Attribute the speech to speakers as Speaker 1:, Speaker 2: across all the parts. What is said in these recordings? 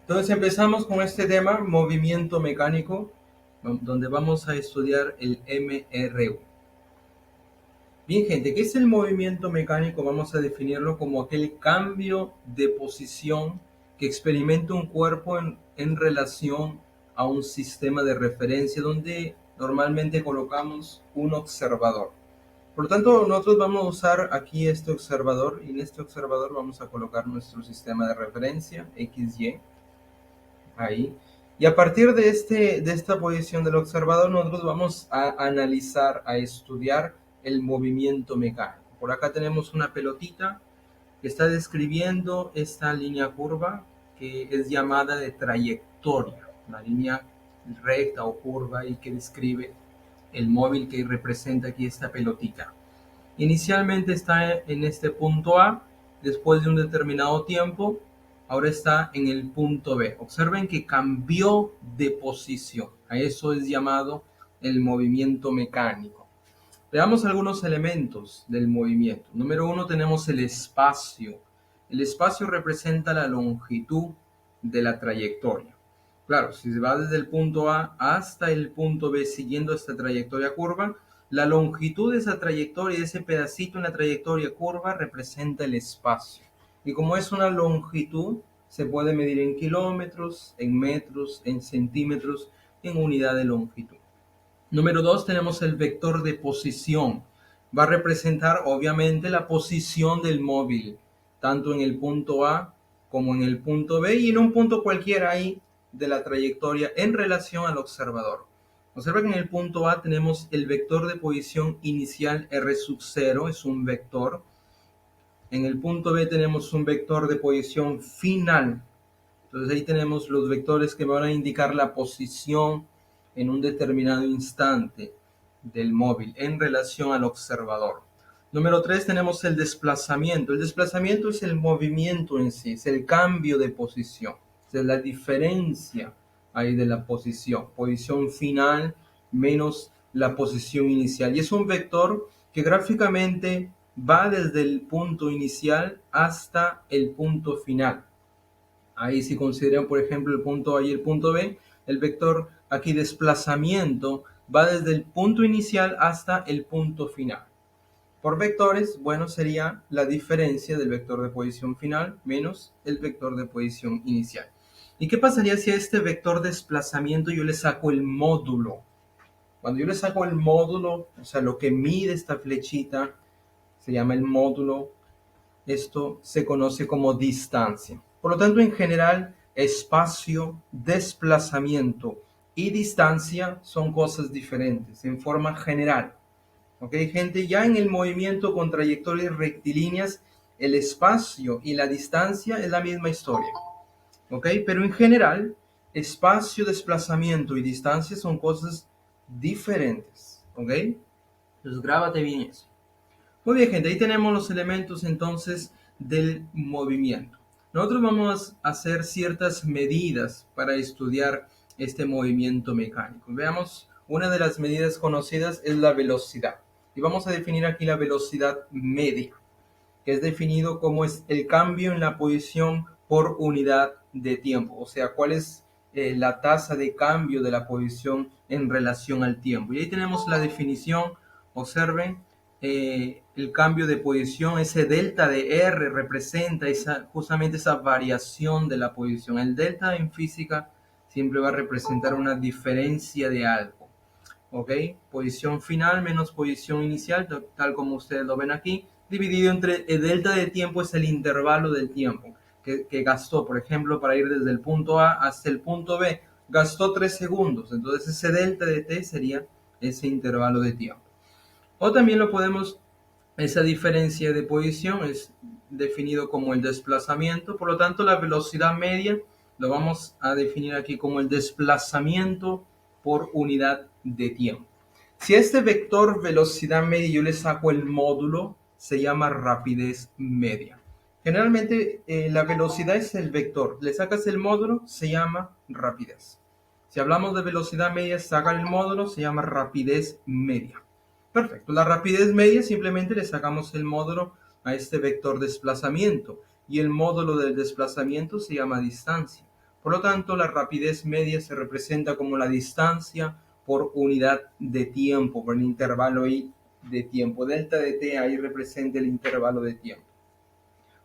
Speaker 1: Entonces empezamos con este tema, movimiento mecánico, donde vamos a estudiar el MRU. Bien, gente, ¿qué es el movimiento mecánico? Vamos a definirlo como aquel cambio de posición que experimenta un cuerpo en relación a un sistema de referencia donde normalmente colocamos un observador. Por lo tanto, nosotros vamos a usar aquí este observador y en este observador vamos a colocar nuestro sistema de referencia XY. Ahí. Y a partir de esta posición del observador, nosotros vamos a analizar, a estudiar el movimiento mecánico. Por acá tenemos una pelotita que está describiendo esta línea curva que es llamada de trayectoria, la línea recta o curva y que describe el móvil que representa aquí esta pelotita. Inicialmente está en este punto A, después de un determinado tiempo, ahora está en el punto B. Observen que cambió de posición. A eso es llamado el movimiento mecánico. Veamos algunos elementos del movimiento. Número uno, tenemos el espacio. El espacio representa la longitud de la trayectoria. Claro, si se va desde el punto A hasta el punto B siguiendo esta trayectoria curva, la longitud de esa trayectoria, de ese pedacito en la trayectoria curva, representa el espacio. Y como es una longitud, se puede medir en kilómetros, en metros, en centímetros, en unidad de longitud. Número 2, tenemos el vector de posición. Va a representar obviamente la posición del móvil, tanto en el punto A como en el punto B y en un punto cualquiera ahí de la trayectoria en relación al observador. Observa que en el punto A tenemos el vector de posición inicial R sub 0, es un vector. En el punto B tenemos un vector de posición final. Entonces ahí tenemos los vectores que van a indicar la posición en un determinado instante del móvil en relación al observador. Número 3 tenemos el desplazamiento. El desplazamiento es el movimiento en sí, es el cambio de posición, es la diferencia ahí de la posición final menos la posición inicial. Y es un vector que gráficamente va desde el punto inicial hasta el punto final. Ahí si consideran, por ejemplo, el punto A y el punto B, el vector aquí desplazamiento va desde el punto inicial hasta el punto final. Por vectores, bueno, sería la diferencia del vector de posición final menos el vector de posición inicial. ¿Y qué pasaría si a este vector desplazamiento yo le saco el módulo? Cuando yo le saco el módulo, o sea, lo que mide esta flechita, se llama el módulo. Esto se conoce como distancia. Por lo tanto, en general, espacio, desplazamiento y distancia son cosas diferentes en forma general. ¿Ok, gente? Ya en el movimiento con trayectorias rectilíneas, el espacio y la distancia es la misma historia. ¿Ok? Pero en general, espacio, desplazamiento y distancia son cosas diferentes. ¿Ok? Entonces, grábate bien eso. Muy bien, gente, ahí tenemos los elementos entonces del movimiento. Nosotros vamos a hacer ciertas medidas para estudiar este movimiento mecánico. Veamos, una de las medidas conocidas es la velocidad. Y vamos a definir aquí la velocidad media, que es definido como es el cambio en la posición por unidad de tiempo. O sea, cuál es la tasa de cambio de la posición en relación al tiempo. Y ahí tenemos la definición. Observen, el cambio de posición, ese delta de R representa justamente esa variación de la posición. El delta en física siempre va a representar una diferencia de algo. ¿Ok? Posición final menos posición inicial, tal como ustedes lo ven aquí, dividido entre el delta de tiempo es el intervalo del tiempo que gastó. Por ejemplo, para ir desde el punto A hasta el punto B, gastó 3 segundos. Entonces ese delta de t sería ese intervalo de tiempo. O también lo podemos, esa diferencia de posición es definido como el desplazamiento. Por lo tanto, la velocidad media lo vamos a definir aquí como el desplazamiento por unidad de tiempo. Si a este vector velocidad media yo le saco el módulo, se llama rapidez media. Generalmente la velocidad es el vector. Le sacas el módulo, se llama rapidez. Si hablamos de velocidad media, saca el módulo, se llama rapidez media. Perfecto. La rapidez media simplemente le sacamos el módulo a este vector desplazamiento y el módulo del desplazamiento se llama distancia. Por lo tanto, la rapidez media se representa como la distancia por unidad de tiempo, por el intervalo I de tiempo. Delta de t ahí representa el intervalo de tiempo.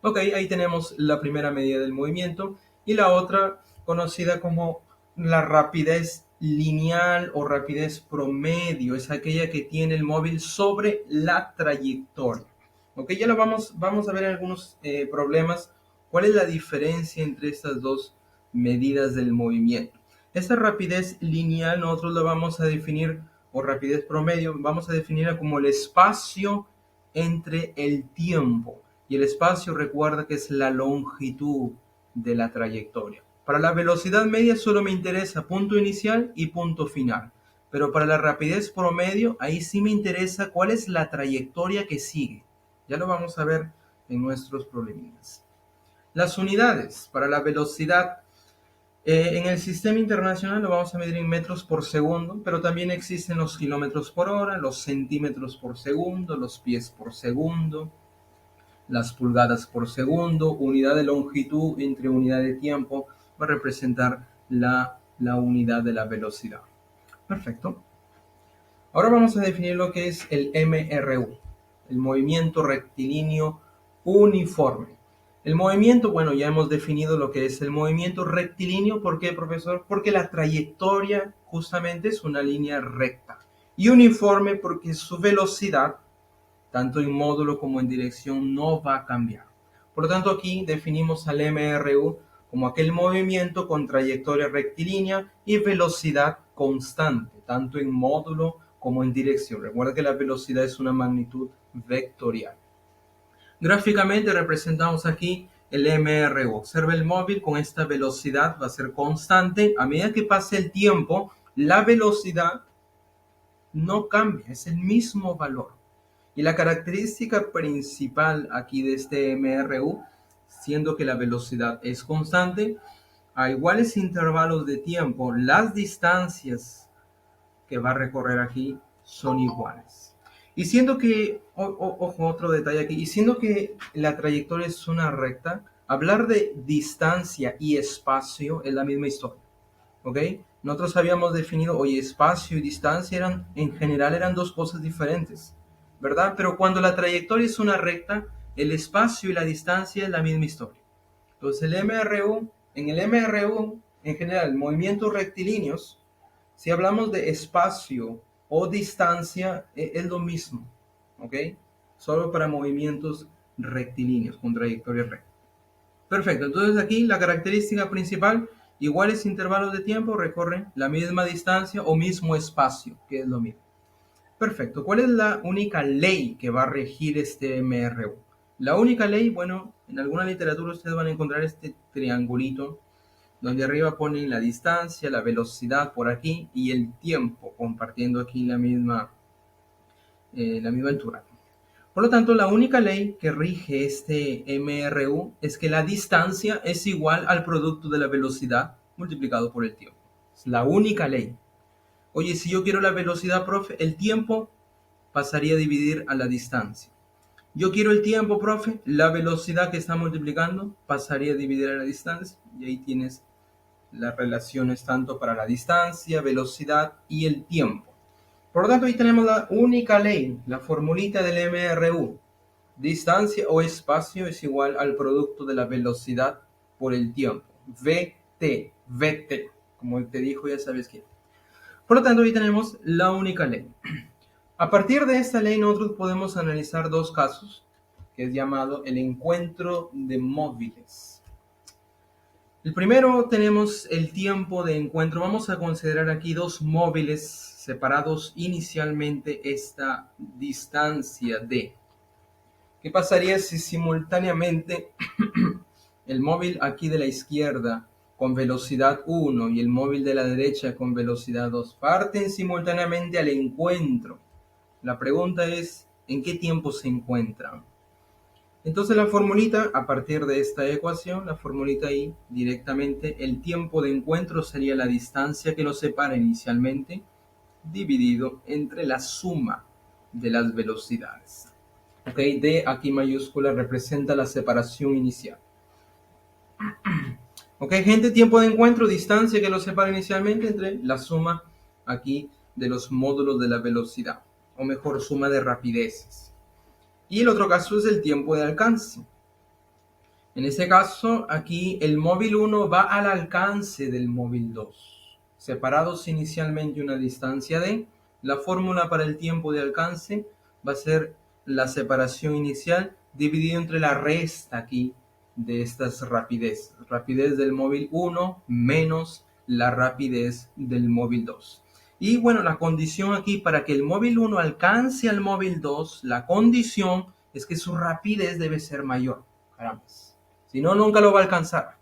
Speaker 1: Ok, ahí tenemos la primera medida del movimiento y la otra conocida como la rapidez lineal o rapidez promedio, es aquella que tiene el móvil sobre la trayectoria. Ok, ya lo vamos a ver en algunos problemas. ¿Cuál es la diferencia entre estas dos medidas del movimiento? Esta rapidez lineal nosotros la vamos a definir, o rapidez promedio, vamos a definirla como el espacio entre el tiempo. Y el espacio, recuerda que es la longitud de la trayectoria. Para la velocidad media solo me interesa punto inicial y punto final. Pero para la rapidez promedio, ahí sí me interesa cuál es la trayectoria que sigue. Ya lo vamos a ver en nuestros problemas. Las unidades para la velocidad en el sistema internacional lo vamos a medir en metros por segundo, pero también existen los kilómetros por hora, los centímetros por segundo, los pies por segundo, las pulgadas por segundo, unidad de longitud entre unidad de tiempo va a representar la unidad de la velocidad. Perfecto. Ahora vamos a definir lo que es el MRU, el movimiento rectilíneo uniforme. El movimiento, bueno, ya hemos definido lo que es el movimiento rectilíneo. ¿Por qué, profesor? Porque la trayectoria justamente es una línea recta. Y uniforme porque su velocidad, tanto en módulo como en dirección, no va a cambiar. Por lo tanto, aquí definimos al MRU como aquel movimiento con trayectoria rectilínea y velocidad constante, tanto en módulo como en dirección. Recuerda que la velocidad es una magnitud vectorial. Gráficamente representamos aquí el MRU. Observa el móvil con esta velocidad, va a ser constante. A medida que pase el tiempo, la velocidad no cambia, es el mismo valor. Y la característica principal aquí de este MRU, siendo que la velocidad es constante, a iguales intervalos de tiempo, las distancias que va a recorrer aquí son iguales. Y siendo que, ojo, otro detalle aquí, y siendo que la trayectoria es una recta, hablar de distancia y espacio es la misma historia. ¿Ok? Nosotros habíamos definido, oye, espacio y distancia en general eran dos cosas diferentes, ¿verdad? Pero cuando la trayectoria es una recta, el espacio y la distancia es la misma historia. Entonces en el MRU, en general, movimientos rectilíneos, si hablamos de espacio o distancia, es lo mismo, ¿ok? Solo para movimientos rectilíneos, con trayectoria recta. Perfecto, entonces aquí la característica principal, iguales intervalos de tiempo recorren la misma distancia o mismo espacio, que es lo mismo. Perfecto, ¿cuál es la única ley que va a regir este MRU? La única ley, bueno, en alguna literatura ustedes van a encontrar este triangulito, donde arriba ponen la distancia, la velocidad por aquí y el tiempo, compartiendo aquí la misma altura. Por lo tanto, la única ley que rige este MRU es que la distancia es igual al producto de la velocidad multiplicado por el tiempo. Es la única ley. Oye, si yo quiero la velocidad, profe, el tiempo pasaría a dividir a la distancia. Yo quiero el tiempo, profe, la velocidad que está multiplicando pasaría a dividir a la distancia. Y ahí tienes las relaciones tanto para la distancia, velocidad y el tiempo. Por lo tanto, ahí tenemos la única ley, la formulita del MRU. Distancia o espacio es igual al producto de la velocidad por el tiempo. VT, como te dijo, ya sabes qué. Por lo tanto, ahí tenemos la única ley. A partir de esta ley, nosotros podemos analizar dos casos, que es llamado el encuentro de móviles. El primero tenemos el tiempo de encuentro. Vamos a considerar aquí dos móviles separados inicialmente esta distancia d. ¿Qué pasaría si simultáneamente el móvil aquí de la izquierda con velocidad 1 y el móvil de la derecha con velocidad 2 parten simultáneamente al encuentro? La pregunta es, ¿en qué tiempo se encuentran? Entonces la formulita, a partir de esta ecuación, la formulita ahí directamente, el tiempo de encuentro sería la distancia que los separa inicialmente dividido entre la suma de las velocidades. Ok, D aquí mayúscula representa la separación inicial. Ok, gente, tiempo de encuentro, distancia que lo separa inicialmente entre la suma aquí de los módulos de la velocidad, o mejor, suma de rapideces. Y el otro caso es el tiempo de alcance. En este caso, aquí el móvil 1 va al alcance del móvil 2, separados inicialmente una distancia d. La fórmula para el tiempo de alcance va a ser la separación inicial dividido entre la resta aquí de estas rapidez. Rapidez del móvil 1 menos la rapidez del móvil 2. Y bueno, la condición aquí para que el móvil 1 alcance al móvil 2, la condición es que su rapidez debe ser mayor. Caramba. Si no, nunca lo va a alcanzar.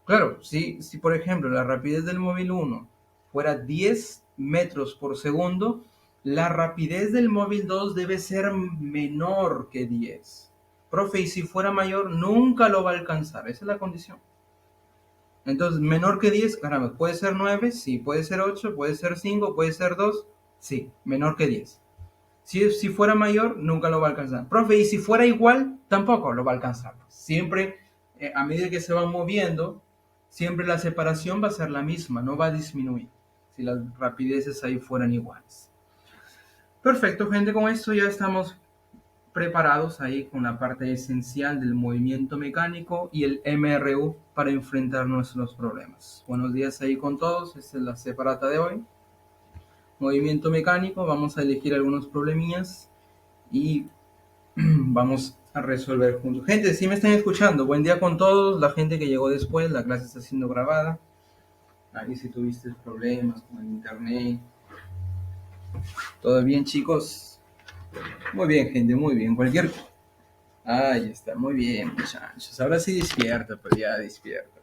Speaker 1: Claro, si por ejemplo la rapidez del móvil 1 fuera 10 metros por segundo, la rapidez del móvil 2 debe ser menor que 10. Profe, y si fuera mayor, nunca lo va a alcanzar. Esa es la condición. Entonces, menor que 10, caramba, ¿puede ser 9? Sí. ¿Puede ser 8? ¿Puede ser 5? ¿Puede ser 2? Sí, menor que 10. Si fuera mayor, nunca lo va a alcanzar. Profe, y si fuera igual, tampoco lo va a alcanzar. Siempre, a medida que se van moviendo, siempre la separación va a ser la misma, no va a disminuir si las rapideces ahí fueran iguales. Perfecto, gente, con esto ya estamos preparados ahí con la parte esencial del movimiento mecánico y el MRU para enfrentar nuestros problemas. Buenos días ahí con todos, esta es la separata de hoy. Movimiento mecánico, vamos a elegir algunos problemillas y vamos a resolver juntos. Gente, si me están escuchando, buen día con todos. La gente que llegó después, la clase está siendo grabada. Ahí si tuviste problemas con el internet. ¿Todo bien, chicos? Muy bien, gente, muy bien. Cualquier... Ahí está, muy bien, muchachos. Ahora sí despierta, pues ya despierta.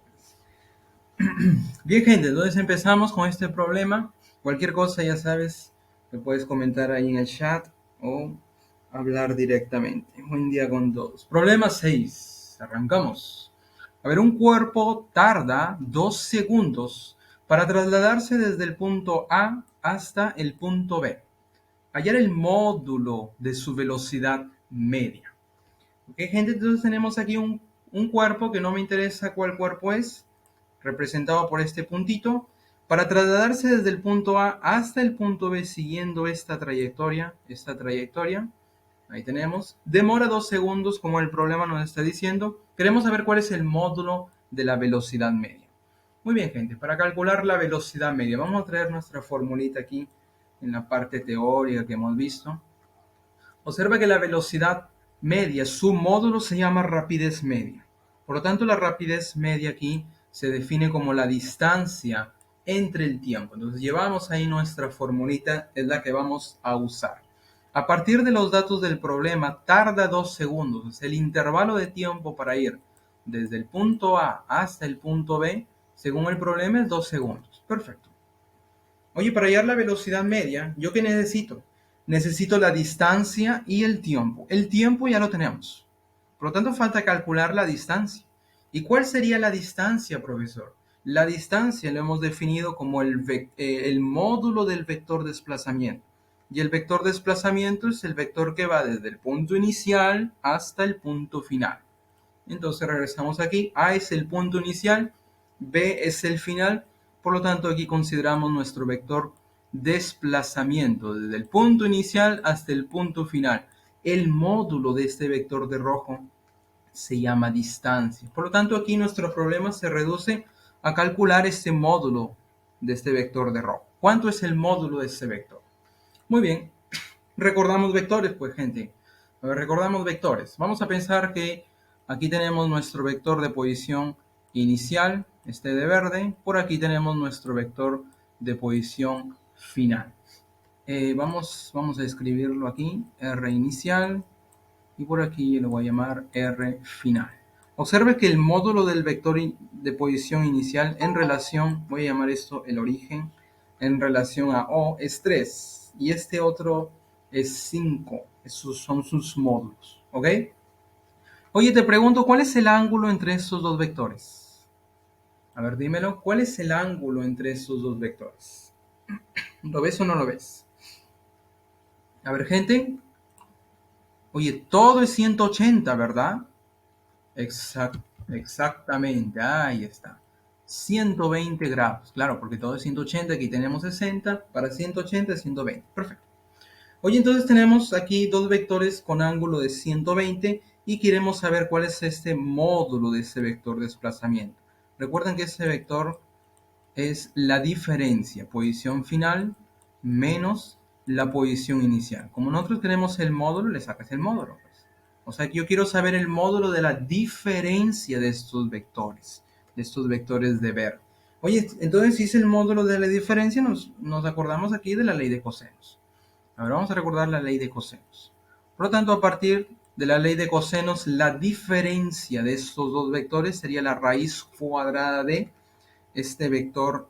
Speaker 1: Bien, gente, entonces empezamos con este problema. Cualquier cosa, ya sabes, lo puedes comentar ahí en el chat o hablar directamente. Buen día con todos. Problema 6. Arrancamos. A ver, un cuerpo tarda 2 segundos para trasladarse desde el punto A hasta el punto B. Hallar el módulo de su velocidad media. Ok, gente, entonces tenemos aquí un cuerpo que no me interesa cuál cuerpo es, representado por este puntito, para trasladarse desde el punto A hasta el punto B siguiendo esta trayectoria, ahí tenemos, demora 2 segundos como el problema nos está diciendo. Queremos saber cuál es el módulo de la velocidad media. Muy bien, gente, para calcular la velocidad media, vamos a traer nuestra formulita aquí en la parte teórica que hemos visto. Observa que la velocidad media, su módulo se llama rapidez media. Por lo tanto, la rapidez media aquí se define como la distancia entre el tiempo. Entonces, llevamos ahí nuestra formulita, es la que vamos a usar. A partir de los datos del problema, tarda 2 segundos. Es el intervalo de tiempo para ir desde el punto A hasta el punto B, según el problema, es 2 segundos. Perfecto. Oye, para hallar la velocidad media, ¿yo qué necesito? Necesito la distancia y el tiempo. El tiempo ya lo tenemos. Por lo tanto, falta calcular la distancia. ¿Y cuál sería la distancia, profesor? La distancia lo hemos definido como el módulo del vector desplazamiento. Y el vector desplazamiento es el vector que va desde el punto inicial hasta el punto final. Entonces regresamos aquí. A es el punto inicial, B es el final. Por lo tanto, aquí consideramos nuestro vector desplazamiento desde el punto inicial hasta el punto final. El módulo de este vector de rojo se llama distancia. Por lo tanto, aquí nuestro problema se reduce a calcular este módulo de este vector de rojo. ¿Cuánto es el módulo de este vector? Muy bien, recordamos vectores, pues, gente. A ver, recordamos vectores. Vamos a pensar que aquí tenemos nuestro vector de posición inicial, este de verde. Por aquí tenemos nuestro vector de posición final. Vamos a escribirlo aquí, R inicial, y por aquí lo voy a llamar R final. Observe que el módulo del vector de posición inicial en relación, voy a llamar esto el origen, en relación a O es 3 y este otro es 5. Esos son sus módulos, ¿ok? Oye, te pregunto, ¿cuál es el ángulo entre estos dos vectores? A ver, dímelo, ¿cuál es el ángulo entre estos dos vectores? ¿Lo ves o no lo ves? A ver, gente. Oye, todo es 180, ¿verdad? Exactamente, ahí está. 120 grados. Claro, porque todo es 180, aquí tenemos 60, para 180 es 120. Perfecto. Oye, entonces tenemos aquí dos vectores con ángulo de 120 y queremos saber cuál es este módulo de ese vector de desplazamiento. Recuerden que ese vector es la diferencia, posición final menos la posición inicial. Como nosotros tenemos el módulo, le sacas el módulo, pues. O sea que yo quiero saber el módulo de la diferencia de estos vectores de ver. Oye, entonces si es el módulo de la diferencia, nos acordamos aquí de la ley de cosenos. Ahora vamos a recordar la ley de cosenos. Por lo tanto, a partir de la ley de cosenos, la diferencia de estos dos vectores sería la raíz cuadrada de este vector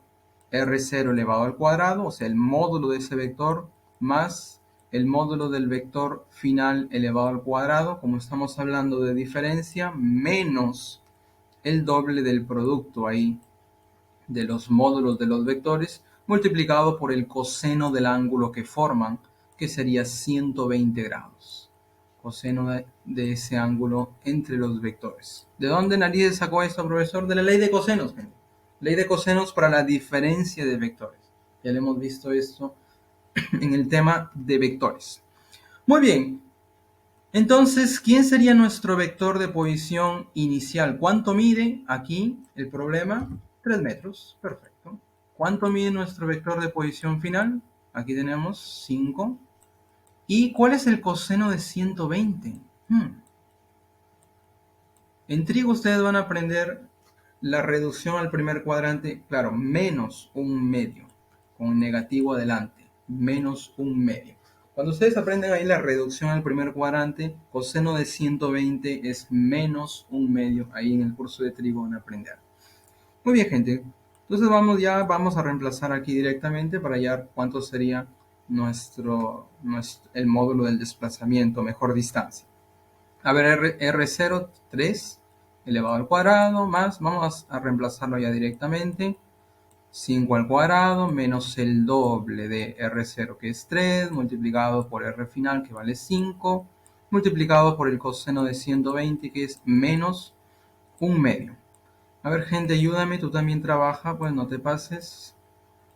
Speaker 1: R0 elevado al cuadrado, o sea, el módulo de ese vector, más el módulo del vector final elevado al cuadrado, como estamos hablando de diferencia, menos el doble del producto ahí de los módulos de los vectores, multiplicado por el coseno del ángulo que forman, que sería 120 grados. Coseno de ese ángulo entre los vectores. ¿De dónde narices sacó esto, profesor? De la ley de cosenos, gente. Ley de cosenos para la diferencia de vectores. Ya le hemos visto esto en el tema de vectores. Muy bien. Entonces, ¿quién sería nuestro vector de posición inicial? ¿Cuánto mide? Aquí el problema, 3 metros. Perfecto. ¿Cuánto mide nuestro vector de posición final? Aquí tenemos 5. ¿Y cuál es el coseno de 120? En trigo ustedes van a aprender la reducción al primer cuadrante, claro, menos un medio, con negativo adelante, menos un medio. Cuando ustedes aprenden ahí la reducción al primer cuadrante, coseno de 120 es menos un medio, ahí en el curso de trigo van a aprender. Muy bien, gente. Entonces vamos a reemplazar aquí directamente para hallar cuánto sería el módulo del desplazamiento, mejor distancia. A ver, R0, 3 elevado al cuadrado, más, vamos a reemplazarlo ya directamente, 5 al cuadrado menos el doble de R0, que es 3, multiplicado por R final, que vale 5, multiplicado por el coseno de 120, que es menos un medio. A ver, gente, ayúdame, tú también trabaja, pues no te pases.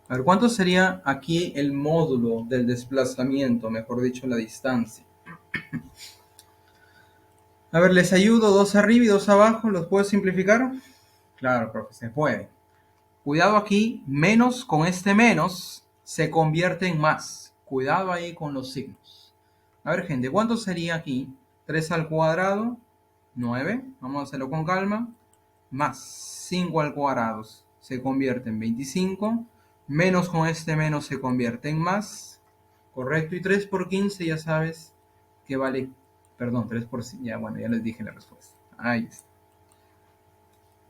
Speaker 1: A ver, ¿cuánto sería aquí el módulo del desplazamiento, mejor dicho, la distancia? A ver, les ayudo, 2 arriba y 2 abajo, ¿los puedo simplificar? Claro, profe, se puede. Cuidado aquí, menos con este menos se convierte en más. Cuidado ahí con los signos. A ver, gente, ¿cuánto sería aquí? 3 al cuadrado, 9. Vamos a hacerlo con calma. Más 5 al cuadrado se convierte en 25. Menos con este menos se convierte en más. Correcto. Y 3 por 15 ya sabes que vale... Perdón, 3 por... Ya, bueno, ya les dije la respuesta. Ahí está.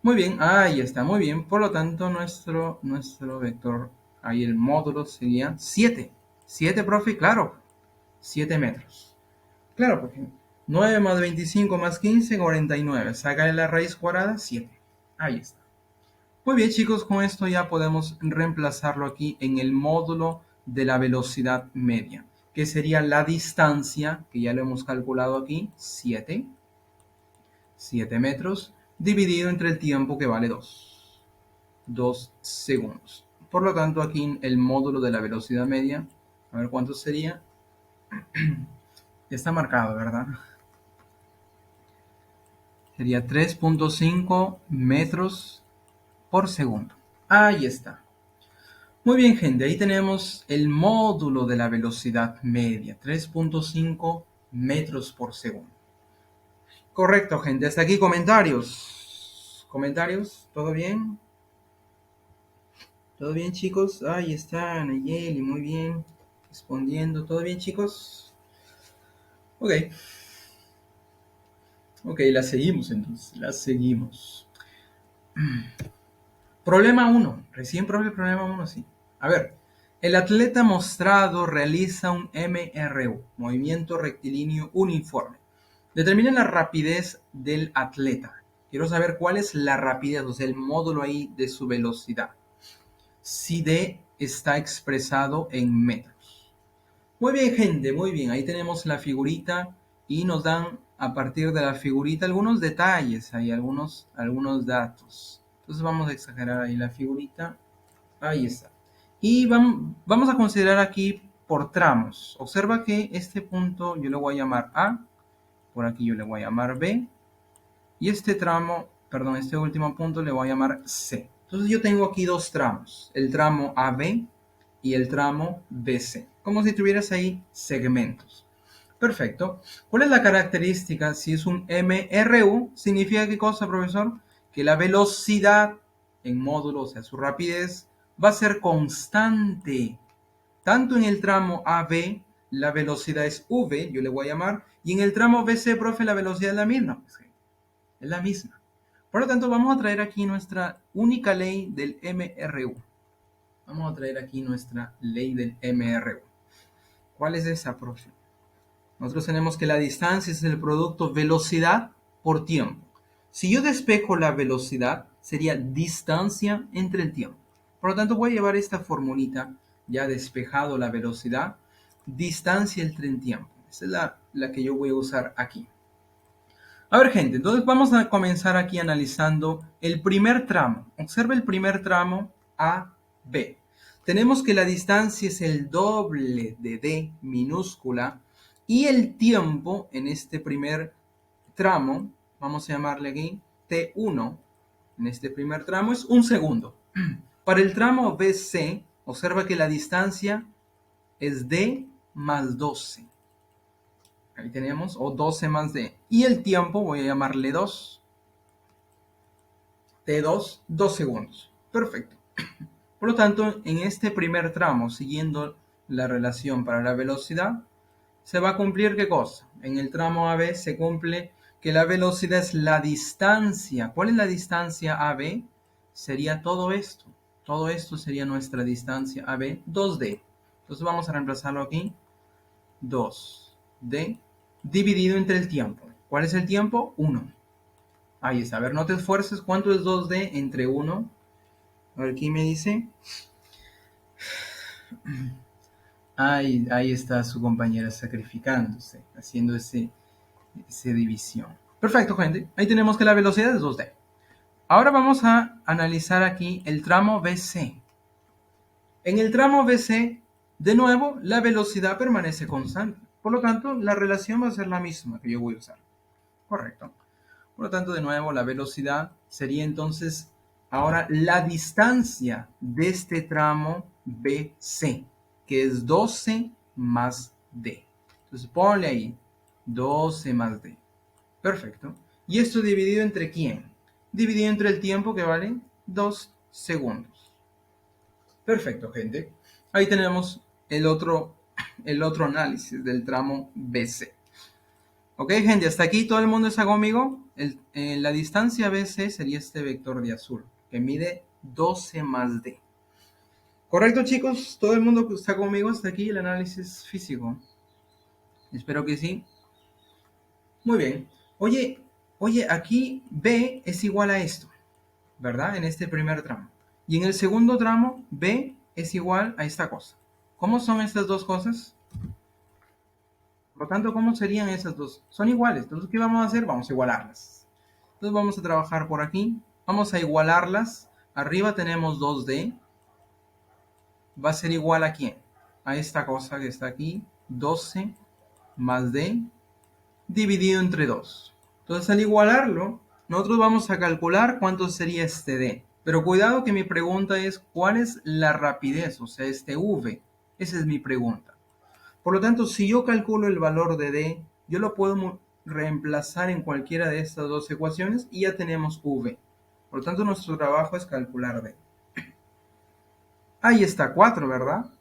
Speaker 1: Muy bien, ahí está, muy bien. Por lo tanto, nuestro vector, ahí el módulo sería 7. 7, profe, claro. 7 metros. Claro, porque 9 más 25 más 15, 49. Sácale la raíz cuadrada, 7. Ahí está. Muy bien, chicos, con esto ya podemos reemplazarlo aquí en el módulo de la velocidad media, que sería la distancia, que ya lo hemos calculado aquí, 7 metros, dividido entre el tiempo que vale 2 segundos. Por lo tanto, aquí el módulo de la velocidad media, a ver cuánto sería. Está marcado, ¿verdad? Sería 3.5 metros por segundo. Ahí está. Muy bien, gente, ahí tenemos el módulo de la velocidad media, 3.5 metros por segundo. Correcto, gente. Hasta aquí comentarios. ¿Comentarios? ¿Todo bien? ¿Todo bien, chicos? Ahí está Nayeli, muy bien. Respondiendo. ¿Todo bien, chicos? Ok. Ok, la seguimos entonces. La seguimos. Problema 1. Recién probé el problema 1, sí. A ver. El atleta mostrado realiza un MRU, movimiento rectilíneo uniforme. Determina la rapidez del atleta. Quiero saber cuál es la rapidez, o sea, el módulo ahí de su velocidad. Si D está expresado en metros. Muy bien, gente, muy bien. Ahí tenemos la figurita y nos dan a partir de la figurita algunos detalles, hay algunos datos. Entonces vamos a exagerar ahí la figurita. Ahí está. Y vamos a considerar aquí por tramos. Observa que este punto yo le voy a llamar A, por aquí yo le voy a llamar B, y este tramo, perdón, este último punto le voy a llamar C. Entonces yo tengo aquí dos tramos, el tramo AB y el tramo BC, como si tuvieras ahí segmentos. Perfecto. ¿Cuál es la característica? Si es un MRU, ¿significa qué cosa, profesor? Que la velocidad en módulo, o sea, su rapidez, va a ser constante. Tanto en el tramo AB, la velocidad es V, yo le voy a llamar, y en el tramo BC, profe, la velocidad es la misma. Pues, es la misma. Por lo tanto, vamos a traer aquí nuestra única ley del MRU. Vamos a traer aquí nuestra ley del MRU. ¿Cuál es esa, profe? Nosotros tenemos que la distancia es el producto velocidad por tiempo. Si yo despejo la velocidad, sería distancia entre el tiempo. Por lo tanto, voy a llevar esta formulita, ya despejado la velocidad, distancia entre el tiempo. Esa es la que yo voy a usar aquí. A ver, gente, entonces vamos a comenzar aquí analizando el primer tramo. Observa el primer tramo A, B. Tenemos que la distancia es el doble de D minúscula y el tiempo en este primer tramo, vamos a llamarle aquí T1, en este primer tramo es un segundo. Para el tramo BC, observa que la distancia es D más 12. Ahí tenemos, o 12 más D. Y el tiempo, voy a llamarle 2. T2, 2 segundos. Perfecto. Por lo tanto, en este primer tramo, siguiendo la relación para la velocidad, se va a cumplir ¿qué cosa? En el tramo AB se cumple que la velocidad es la distancia. ¿Cuál es la distancia AB? Sería todo esto. Todo esto sería nuestra distancia AB, 2D. Entonces vamos a reemplazarlo aquí. 2D dividido entre el tiempo. ¿Cuál es el tiempo? 1. Ahí está. A ver, no te esfuerces. ¿Cuánto es 2D entre 1? A ver, aquí me dice. Ahí está su compañera sacrificándose, haciendo esa división. Perfecto, gente. Ahí tenemos que la velocidad es 2D. Ahora vamos a analizar aquí el tramo BC. En el tramo BC, de nuevo, la velocidad permanece constante. Por lo tanto, la relación va a ser la misma que yo voy a usar. Correcto. Por lo tanto, de nuevo, la velocidad sería entonces ahora la distancia de este tramo BC, que es 12 más D. Entonces, ponle ahí 12 más D. Perfecto. ¿Y esto dividido entre quién? Dividido entre el tiempo que vale 2 segundos. Perfecto, gente. Ahí tenemos el otro análisis del tramo BC. Ok, gente, hasta aquí todo el mundo está conmigo. La distancia BC sería este vector de azul, que mide 12 más D. ¿Correcto, chicos? ¿Todo el mundo está conmigo hasta aquí el análisis físico? Espero que sí. Muy bien. Oye, aquí B es igual a esto, ¿verdad? En este primer tramo. Y en el segundo tramo, B es igual a esta cosa. ¿Cómo son estas dos cosas? Por lo tanto, ¿cómo serían esas dos? Son iguales. Entonces, ¿qué vamos a hacer? Vamos a igualarlas. Entonces, vamos a trabajar por aquí. Vamos a igualarlas. Arriba tenemos 2D. Va a ser igual a ¿quién? A esta cosa que está aquí. 12 más D dividido entre 2. Entonces, al igualarlo, nosotros vamos a calcular cuánto sería este D. Pero cuidado que mi pregunta es, ¿cuál es la rapidez? O sea, este V. Esa es mi pregunta. Por lo tanto, si yo calculo el valor de D, yo lo puedo reemplazar en cualquiera de estas dos ecuaciones y ya tenemos V. Por lo tanto, nuestro trabajo es calcular D. Ahí está 4, ¿verdad?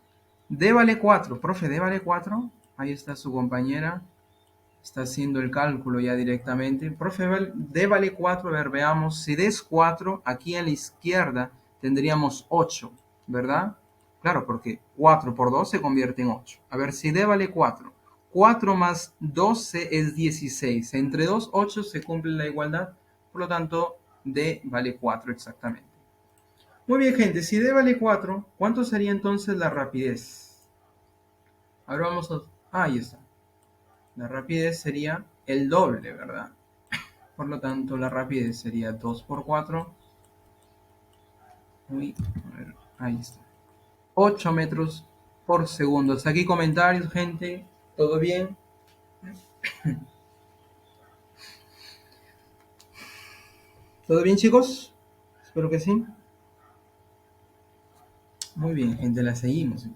Speaker 1: D vale 4. Profe, D vale 4. Ahí está su compañera. Está haciendo el cálculo ya directamente. Profe, D vale 4. A ver, veamos. Si D es 4, aquí a la izquierda tendríamos 8, ¿verdad? Claro, porque 4 por 2 se convierte en 8. A ver, si D vale 4. 4 más 12 es 16. Entre 2, 8 se cumple la igualdad. Por lo tanto, D vale 4 exactamente. Muy bien, gente. Si D vale 4, ¿cuánto sería entonces la rapidez? Ahora vamos a... ahí está. La rapidez sería el doble, ¿verdad? Por lo tanto, la rapidez sería 2 por 4. Uy, a ver, ahí está. 8 metros por segundo. Hasta aquí comentarios, gente. ¿Todo bien? ¿Todo bien, chicos? Espero que sí. Muy bien, gente, la seguimos.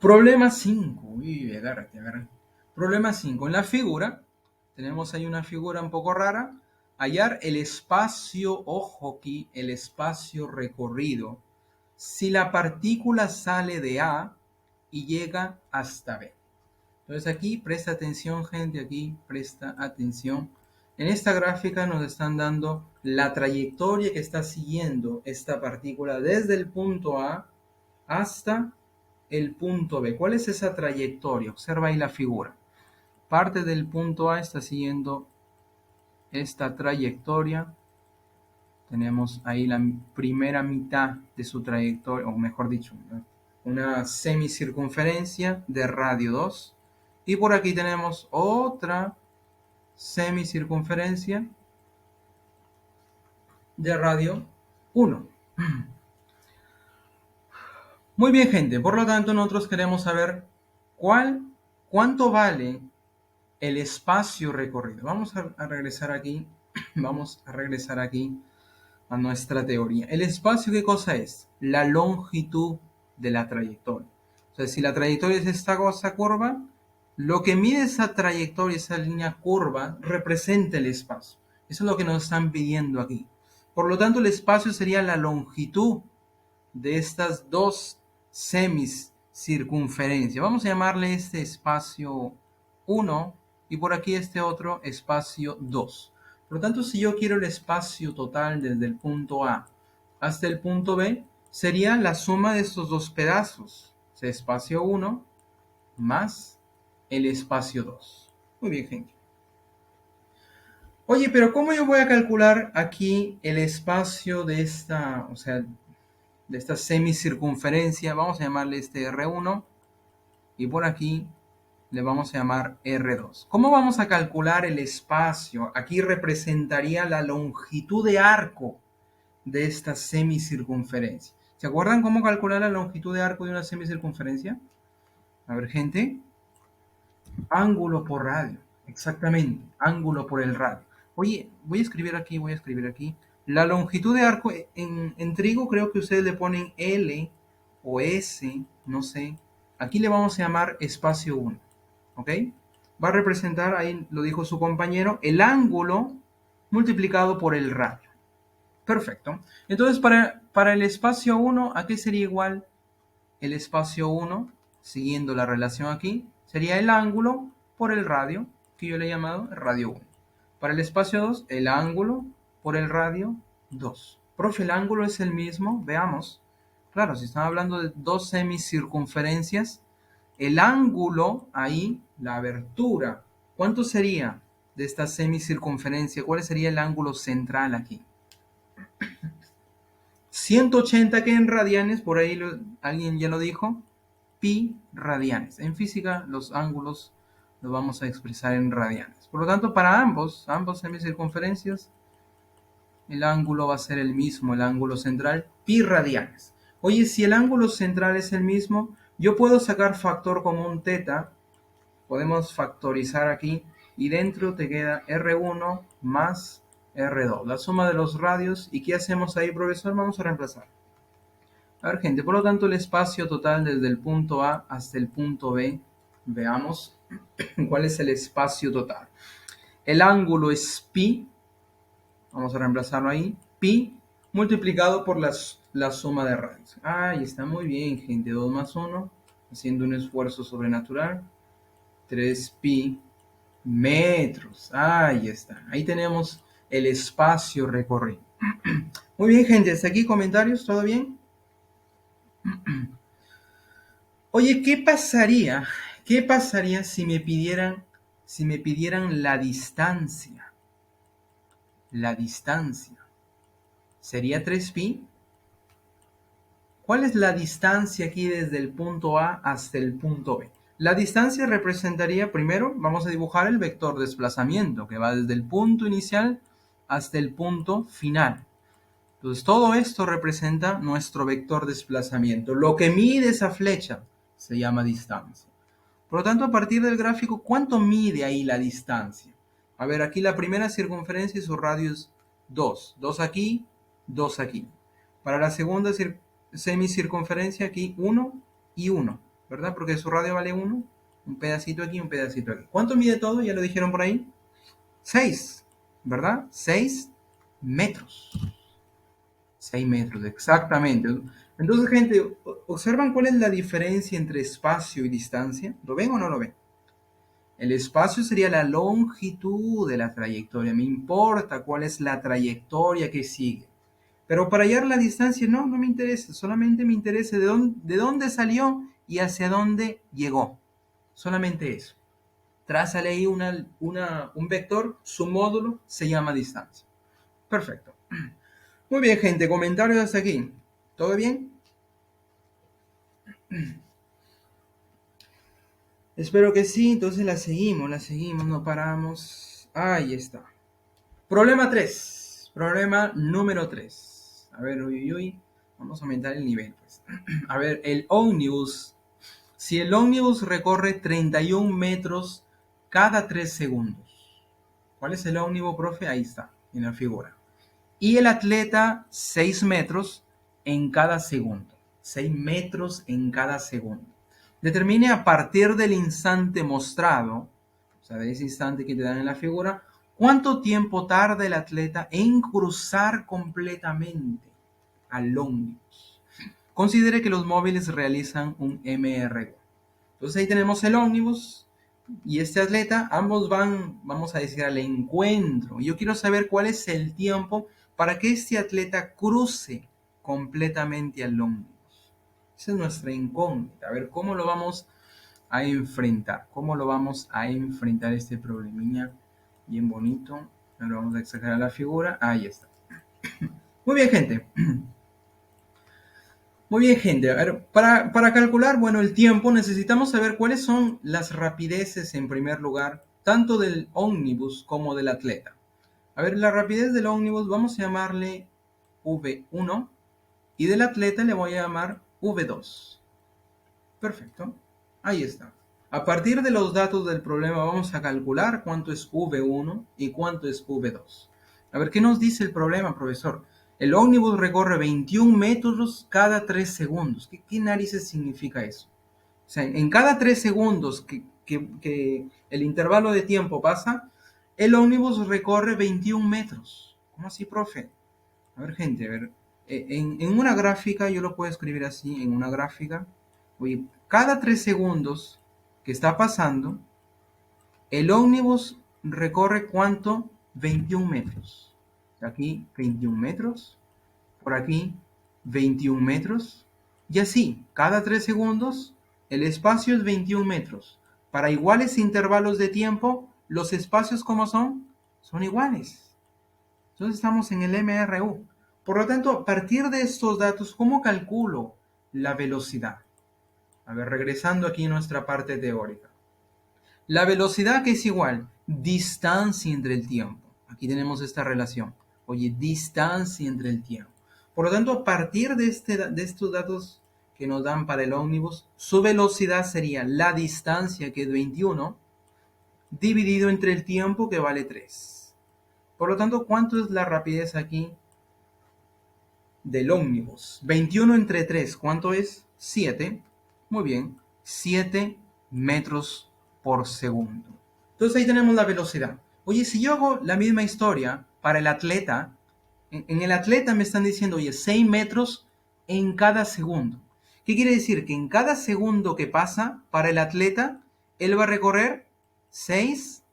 Speaker 1: Problema 5. Uy, agárrate, agárrate. Problema 5. En la figura, tenemos ahí una figura un poco rara. Hallar el espacio, ojo aquí, el espacio recorrido. Si la partícula sale de A y llega hasta B. Entonces aquí presta atención, gente, aquí presta atención. En esta gráfica nos están dando la trayectoria que está siguiendo esta partícula desde el punto A hasta el punto B. ¿Cuál es esa trayectoria? Observa ahí la figura. Parte del punto A está siguiendo esta trayectoria. Tenemos ahí la primera mitad de su trayectoria, o mejor dicho, una semicircunferencia de radio 2. Y por aquí tenemos otra semicircunferencia de radio 1. Muy bien, gente. Por lo tanto, nosotros queremos saber cuánto vale el espacio recorrido. Vamos a regresar aquí. Vamos a regresar aquí a nuestra teoría. ¿El espacio qué cosa es? La longitud de la trayectoria. O sea, si la trayectoria es esta cosa curva, lo que mide esa trayectoria, esa línea curva, representa el espacio. Eso es lo que nos están pidiendo aquí. Por lo tanto, el espacio sería la longitud de estas dos semicircunferencias. Vamos a llamarle este espacio 1 y por aquí este otro espacio 2. Por lo tanto, si yo quiero el espacio total desde el punto A hasta el punto B, sería la suma de estos dos pedazos. O sea, espacio 1 más el espacio 2. Muy bien, gente. Oye, pero ¿cómo yo voy a calcular aquí el espacio de esta, o sea, de esta semicircunferencia? Vamos a llamarle este R1 y por aquí le vamos a llamar R2. ¿Cómo vamos a calcular el espacio? Aquí representaría la longitud de arco de esta semicircunferencia. ¿Se acuerdan cómo calcular la longitud de arco de una semicircunferencia? A ver, gente. Ángulo por radio. Exactamente. Ángulo por el radio. Oye, voy a escribir aquí. La longitud de arco en trigo creo que ustedes le ponen L o S, no sé. Aquí le vamos a llamar espacio 1. ¿Ok? Va a representar, ahí lo dijo su compañero, el ángulo multiplicado por el radio. Perfecto. Entonces, para el espacio 1, ¿a qué sería igual el espacio 1? Siguiendo la relación aquí, sería el ángulo por el radio, que yo le he llamado radio 1. Para el espacio 2, el ángulo por el radio 2. Profe, ¿el ángulo es el mismo? Veamos. Claro, si estamos hablando de dos semicircunferencias, el ángulo ahí, la abertura, ¿cuánto sería de esta semicircunferencia? ¿Cuál sería el ángulo central aquí? 180 que en radianes, por ahí alguien ya lo dijo, pi radianes. En física los ángulos los vamos a expresar en radianes. Por lo tanto, para ambos semicircunferencias, el ángulo va a ser el mismo, el ángulo central, pi radianes. Oye, si el ángulo central es el mismo, yo puedo sacar factor común teta, podemos factorizar aquí, y dentro te queda R1 más R2, la suma de los radios. ¿Y qué hacemos ahí, profesor? Vamos a reemplazar. A ver, gente, por lo tanto, el espacio total desde el punto A hasta el punto B, veamos cuál es el espacio total. El ángulo es pi, vamos a reemplazarlo ahí, pi multiplicado por la suma de radios. Ahí está, muy bien, gente, 2 más 1, haciendo un esfuerzo sobrenatural, 3 pi metros. Ahí está, ahí tenemos el espacio recorrido. Muy bien, gente, hasta aquí comentarios, ¿todo bien? Oye, ¿qué pasaría? ¿Qué pasaría si me pidieran la distancia? La distancia. ¿Sería 3pi? ¿Cuál es la distancia aquí desde el punto A hasta el punto B? La distancia representaría, primero, vamos a dibujar el vector desplazamiento, que va desde el punto inicial hasta el punto final. Entonces, todo esto representa nuestro vector de desplazamiento. Lo que mide esa flecha se llama distancia. Por lo tanto, a partir del gráfico, ¿cuánto mide ahí la distancia? A ver, aquí la primera circunferencia y su radio es 2. 2 aquí, 2 aquí. Para la segunda semicircunferencia aquí, 1 y 1, ¿verdad? Porque su radio vale 1. Un pedacito aquí, un pedacito aquí. ¿Cuánto mide todo? Ya lo dijeron por ahí. 6, ¿verdad? 6 metros. 6 metros, exactamente. Entonces, gente, ¿observan cuál es la diferencia entre espacio y distancia? ¿Lo ven o no lo ven? El espacio sería la longitud de la trayectoria. Me importa cuál es la trayectoria que sigue. Pero para hallar la distancia, no me interesa. Solamente me interesa de dónde salió y hacia dónde llegó. Solamente eso. Trázale ahí un vector, su módulo se llama distancia. Perfecto. Muy bien, gente. Comentarios hasta aquí. ¿Todo bien? Espero que sí. Entonces la seguimos, no paramos. Ahí está. Problema 3. Problema número 3. A ver, uy. Vamos a aumentar el nivel, pues. A ver, el ómnibus. Si el ómnibus recorre 31 metros cada 3 segundos. ¿Cuál es el ómnibus, profe? Ahí está, en la figura. Y el atleta 6 metros en cada segundo. 6 metros en cada segundo. Determine a partir del instante mostrado, o sea, de ese instante que te dan en la figura, cuánto tiempo tarda el atleta en cruzar completamente al ómnibus. Considere que los móviles realizan un MRU. Entonces ahí tenemos el ómnibus y este atleta, ambos van, vamos a decir, al encuentro. Yo quiero saber cuál es el tiempo para que este atleta cruce completamente al ómnibus. Esa es nuestra incógnita. A ver, ¿cómo lo vamos a enfrentar? ¿Cómo lo vamos a enfrentar este problemilla bien bonito? Ahora vamos a exagerar la figura. Ahí está. Muy bien, gente. Muy bien, gente. A ver, para calcular, bueno, el tiempo necesitamos saber cuáles son las rapideces en primer lugar, tanto del ómnibus como del atleta. A ver, la rapidez del ómnibus vamos a llamarle V1 y del atleta le voy a llamar V2. Perfecto. Ahí está. A partir de los datos del problema vamos a calcular cuánto es V1 y cuánto es V2. A ver, ¿qué nos dice el problema, profesor? El ómnibus recorre 21 metros cada 3 segundos. ¿Qué narices significa eso? O sea, en cada 3 segundos que el intervalo de tiempo pasa, el ómnibus recorre 21 metros. ¿Cómo así, profe? A ver, gente, a ver. En una gráfica, yo lo puedo escribir así, en una gráfica. Oye, cada 3 segundos que está pasando, el ómnibus recorre ¿cuánto? 21 metros. Aquí 21 metros, por aquí 21 metros. Y así, cada 3 segundos, el espacio es 21 metros. Para iguales intervalos de tiempo, los espacios ¿cómo son? Son iguales. Entonces estamos en el MRU. Por lo tanto, a partir de estos datos, ¿cómo calculo la velocidad? A ver, regresando aquí a nuestra parte teórica. La velocidad que es igual, distancia entre el tiempo. Aquí tenemos esta relación. Oye, distancia entre el tiempo. Por lo tanto, a partir de estos datos que nos dan para el ómnibus, su velocidad sería la distancia, que es 21, dividido entre el tiempo, que vale 3. Por lo tanto, ¿cuánto es la rapidez aquí del ómnibus? 21 entre 3, ¿cuánto es? 7. Muy bien, 7 metros por segundo. Entonces ahí tenemos la velocidad. Oye, si yo hago la misma historia para el atleta, en el atleta me están diciendo, oye, 6 metros en cada segundo. ¿Qué quiere decir? Que en cada segundo que pasa para el atleta, él va a recorrer 6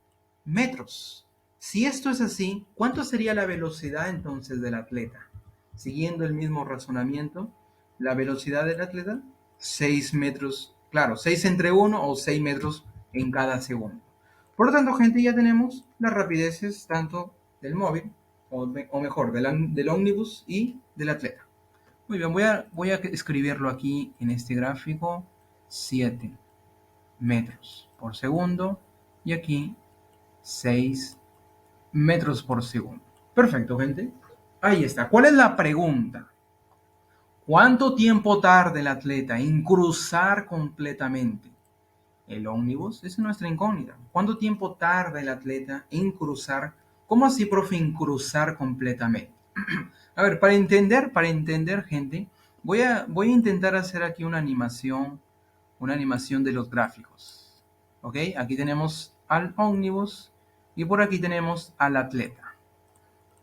Speaker 1: metros. Si esto es así, ¿cuánto sería la velocidad entonces del atleta? Siguiendo el mismo razonamiento, la velocidad del atleta, 6 metros, claro, 6 entre 1 o 6 metros en cada segundo. Por lo tanto, gente, ya tenemos las rapideces tanto del móvil, o mejor, del ómnibus y del atleta. Muy bien, voy a escribirlo aquí en este gráfico, 7 metros por segundo y aquí 6 metros por segundo. Perfecto, gente. Ahí está. ¿Cuál es la pregunta? ¿Cuánto tiempo tarda el atleta en cruzar completamente el ómnibus? Esa es nuestra incógnita. ¿Cuánto tiempo tarda el atleta en cruzar? ¿Cómo así, profe, en cruzar completamente? A ver, para entender, gente, voy a intentar hacer aquí una animación de los gráficos. ¿Ok? Aquí tenemos al ómnibus y por aquí tenemos al atleta.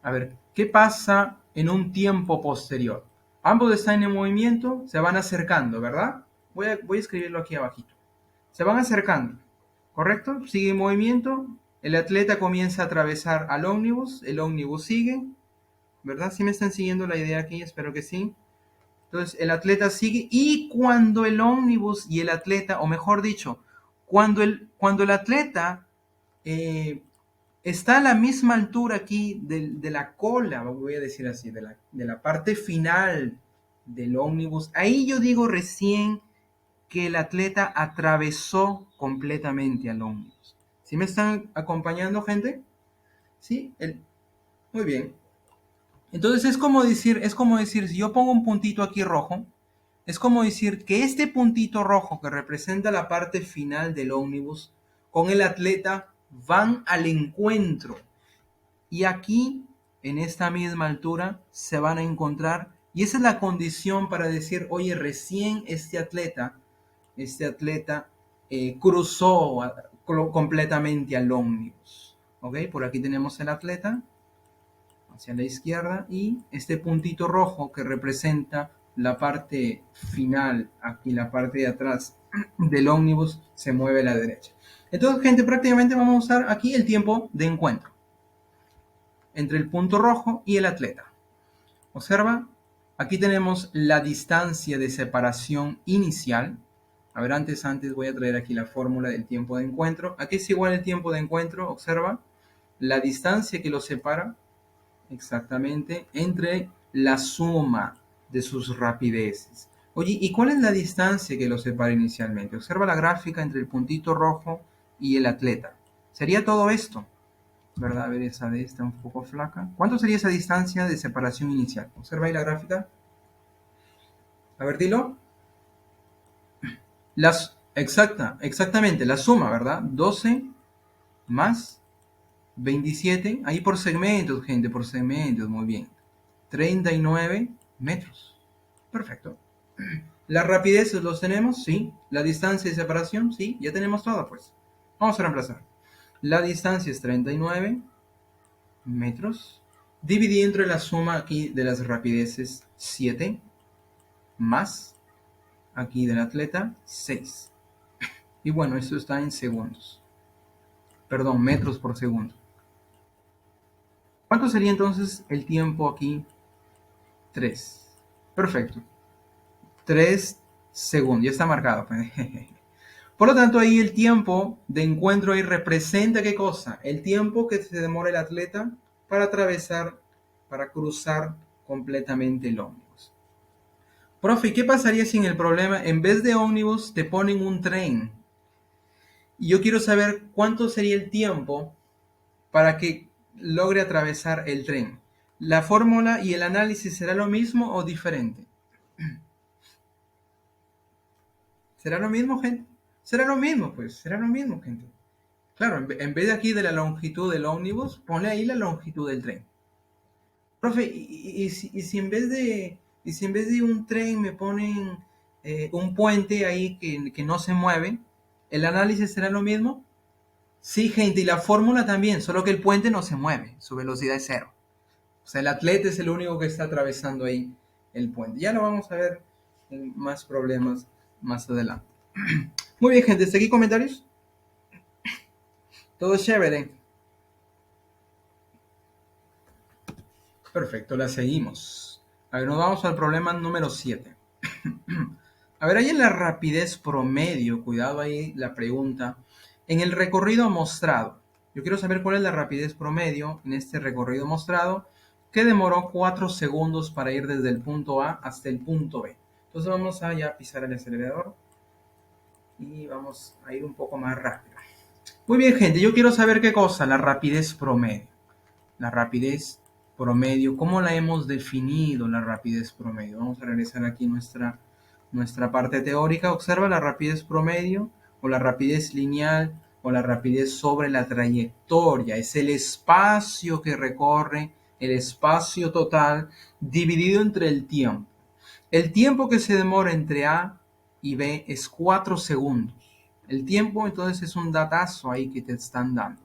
Speaker 1: A ver, ¿qué pasa en un tiempo posterior? Ambos están en movimiento, se van acercando, ¿verdad? Voy a escribirlo aquí abajito. Se van acercando, ¿correcto? Sigue en movimiento, el atleta comienza a atravesar al ómnibus, el ómnibus sigue, ¿verdad? ¿Sí me están siguiendo la idea aquí? Espero que sí. Entonces, el atleta sigue y cuando el ómnibus y el atleta, o mejor dicho, cuando el atleta eh, está a la misma altura aquí de la cola, voy a decir así, de la parte final del ómnibus, ahí yo digo recién que el atleta atravesó completamente al ómnibus. ¿Sí me están acompañando, gente? Sí, muy bien. Entonces es como decir, si yo pongo un puntito aquí rojo, es como decir que este puntito rojo que representa la parte final del ómnibus, con el atleta van al encuentro. Y aquí, en esta misma altura, se van a encontrar. Y esa es la condición para decir, oye, recién este atleta cruzó completamente al ómnibus. ¿Ok? Por aquí tenemos el atleta hacia la izquierda y este puntito rojo que representa la parte final, aquí la parte de atrás del ómnibus, se mueve a la derecha. Entonces, gente, prácticamente vamos a usar aquí el tiempo de encuentro entre el punto rojo y el atleta. Observa, aquí tenemos la distancia de separación inicial. A ver, antes voy a traer aquí la fórmula del tiempo de encuentro. Aquí es igual el tiempo de encuentro, observa, la distancia que los separa exactamente entre la suma de sus rapideces. Oye, ¿y cuál es la distancia que los separa inicialmente? Observa la gráfica entre el puntito rojo y el atleta. Sería todo esto, ¿verdad? A ver, esa D está un poco flaca. ¿Cuánto sería esa distancia de separación inicial? Observa ahí la gráfica. A ver, dilo. Exactamente, la suma, ¿verdad? 12 más 27, ahí por segmentos, gente, por segmentos, muy bien. 39 metros. Perfecto. ¿La rapidez los tenemos? Sí. ¿La distancia de separación? Sí. Ya tenemos todo, pues. Vamos a reemplazar. La distancia es 39 metros. Dividí entre la suma aquí de las rapideces 7 más aquí del atleta 6. Y bueno, esto está en segundos. Perdón, metros por segundo. ¿Cuánto sería entonces el tiempo aquí? 3. Perfecto. 3 segundos. Ya está marcado. Por lo tanto, ahí el tiempo de encuentro ahí representa ¿qué cosa? El tiempo que se demora el atleta para atravesar, para cruzar completamente el ómnibus. Profe, ¿qué pasaría si en el problema, en vez de ómnibus, te ponen un tren? Y yo quiero saber cuánto sería el tiempo para que logre atravesar el tren. ¿La fórmula y el análisis será lo mismo o diferente? ¿Será lo mismo, gente? Será lo mismo, pues, será lo mismo, gente. Claro, en vez de aquí de la longitud del ómnibus, ponle ahí la longitud del tren. Profe, y si en vez de un tren me ponen un puente ahí que no se mueve, ¿el análisis será lo mismo? Sí, gente, y la fórmula también, solo que el puente no se mueve, su velocidad es cero. O sea, el atleta es el único que está atravesando ahí el puente. Ya lo vamos a ver en más problemas más adelante. Muy bien, gente, ¿hasta aquí comentarios? Todo chévere. Perfecto, la seguimos. A ver, nos vamos al problema número 7. A ver, ahí en la rapidez promedio, cuidado ahí la pregunta, en el recorrido mostrado. Yo quiero saber cuál es la rapidez promedio en este recorrido mostrado que demoró 4 segundos para ir desde el punto A hasta el punto B. Entonces vamos a ya pisar el acelerador y vamos a ir un poco más rápido. Muy bien, gente, yo quiero saber qué cosa, la rapidez promedio. La rapidez promedio. ¿Cómo la hemos definido la rapidez promedio? Vamos a regresar aquí nuestra parte teórica. Observa la rapidez promedio o la rapidez lineal o la rapidez sobre la trayectoria. Es el espacio que recorre, el espacio total dividido entre el tiempo. El tiempo que se demora entre A y B es 4 segundos. El tiempo entonces es un datazo ahí que te están dando.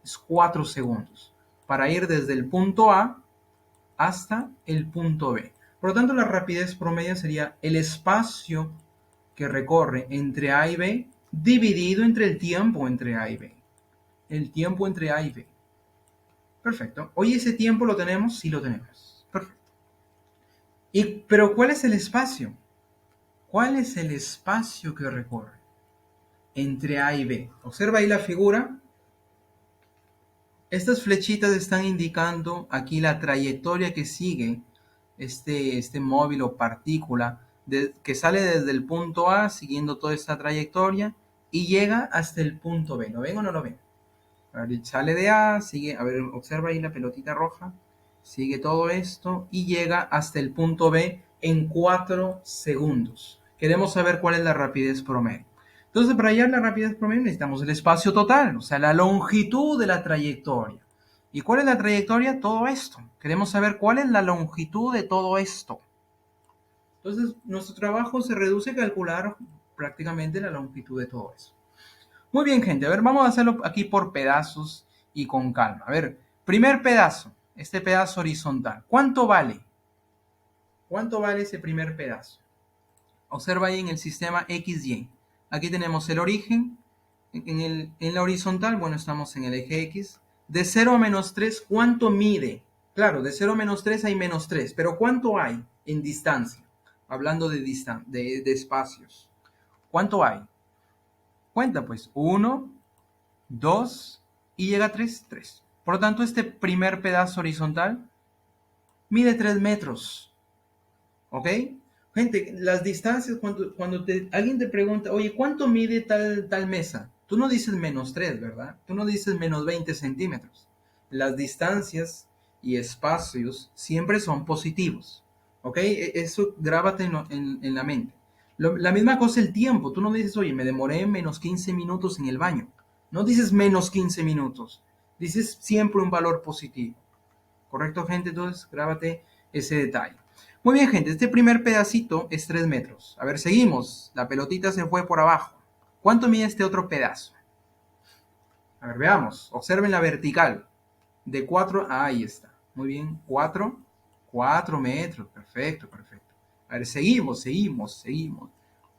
Speaker 1: Es 4 segundos para ir desde el punto A hasta el punto B. Por lo tanto, la rapidez promedio sería el espacio que recorre entre A y B dividido entre el tiempo entre A y B. El tiempo entre A y B. Perfecto. Hoy ese tiempo lo tenemos, sí lo tenemos. Perfecto. Pero ¿cuál es el espacio? ¿Cuál es el espacio que recorre entre A y B? Observa ahí la figura. Estas flechitas están indicando aquí la trayectoria que sigue este móvil o partícula que sale desde el punto A siguiendo toda esta trayectoria y llega hasta el punto B. ¿Lo ven o no lo ven? A ver, sale de A, sigue, a ver, observa ahí la pelotita roja, sigue todo esto y llega hasta el punto B en 4 segundos. Queremos saber cuál es la rapidez promedio. Entonces, para hallar la rapidez promedio necesitamos el espacio total, o sea, la longitud de la trayectoria. ¿Y cuál es la trayectoria? Todo esto. Queremos saber cuál es la longitud de todo esto. Entonces, nuestro trabajo se reduce a calcular prácticamente la longitud de todo eso. Muy bien, gente. A ver, vamos a hacerlo aquí por pedazos y con calma. A ver, primer pedazo, este pedazo horizontal. ¿Cuánto vale? ¿Cuánto vale ese primer pedazo? Observa ahí en el sistema XY. Aquí tenemos el origen. En la horizontal, bueno, estamos en el eje X. De 0 a menos 3, ¿cuánto mide? Claro, de 0 a menos 3 hay menos 3, pero ¿cuánto hay en distancia? Hablando de espacios. ¿Cuánto hay? Cuenta pues, 1, 2 y llega a 3, 3. Por lo tanto, este primer pedazo horizontal mide 3 metros. ¿Ok? Gente, las distancias, cuando alguien te pregunta, oye, ¿cuánto mide tal mesa? Tú no dices menos 3, ¿verdad? Tú no dices menos 20 centímetros. Las distancias y espacios siempre son positivos. ¿Ok? Eso grábate en la mente. La misma cosa el tiempo. Tú no dices, oye, me demoré menos 15 minutos en el baño. No dices menos 15 minutos. Dices siempre un valor positivo. ¿Correcto, gente? Entonces, grábate ese detalle. Muy bien, gente, este primer pedacito es 3 metros. A ver, seguimos. La pelotita se fue por abajo. ¿Cuánto mide este otro pedazo? A ver, veamos. Observen la vertical. De 4 a ahí está. Muy bien, 4 metros. Perfecto, perfecto. A ver, seguimos.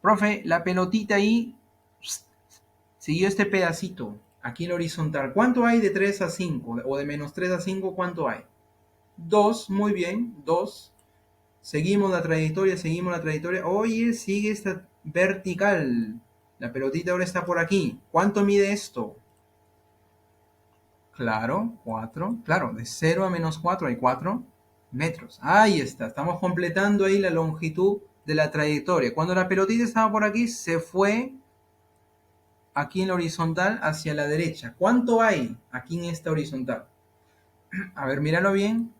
Speaker 1: Profe, la pelotita ahí siguió este pedacito. Aquí en la horizontal. ¿Cuánto hay de 3 a 5? O de menos 3 a 5, ¿cuánto hay? 2, muy bien, 2. Seguimos la trayectoria. Oye, sigue esta vertical. La pelotita ahora está por aquí. ¿Cuánto mide esto? Claro, 4. Claro, de 0 a menos 4 hay 4 metros. Ahí está. Estamos completando ahí la longitud de la trayectoria. Cuando la pelotita estaba por aquí, se fue aquí en la horizontal hacia la derecha. ¿Cuánto hay aquí en esta horizontal? A ver, míralo bien.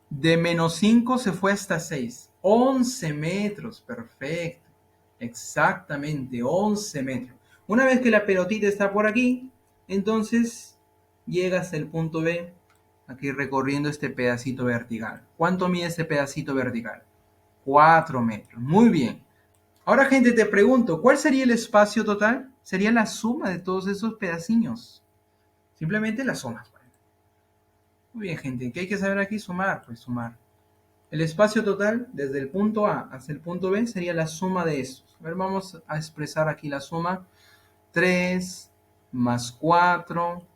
Speaker 1: De menos 5 se fue hasta 6. 11 metros, perfecto. Exactamente, 11 metros. Una vez que la pelotita está por aquí, entonces llega hasta el punto B, aquí recorriendo este pedacito vertical. ¿Cuánto mide este pedacito vertical? 4 metros. Muy bien. Ahora, gente, te pregunto, ¿cuál sería el espacio total? Sería la suma de todos esos pedaciños. Simplemente la suma. Muy bien, gente. ¿Qué hay que saber aquí? Sumar. Pues sumar. El espacio total desde el punto A hasta el punto B sería la suma de estos. A ver, vamos a expresar aquí la suma. 3 más 4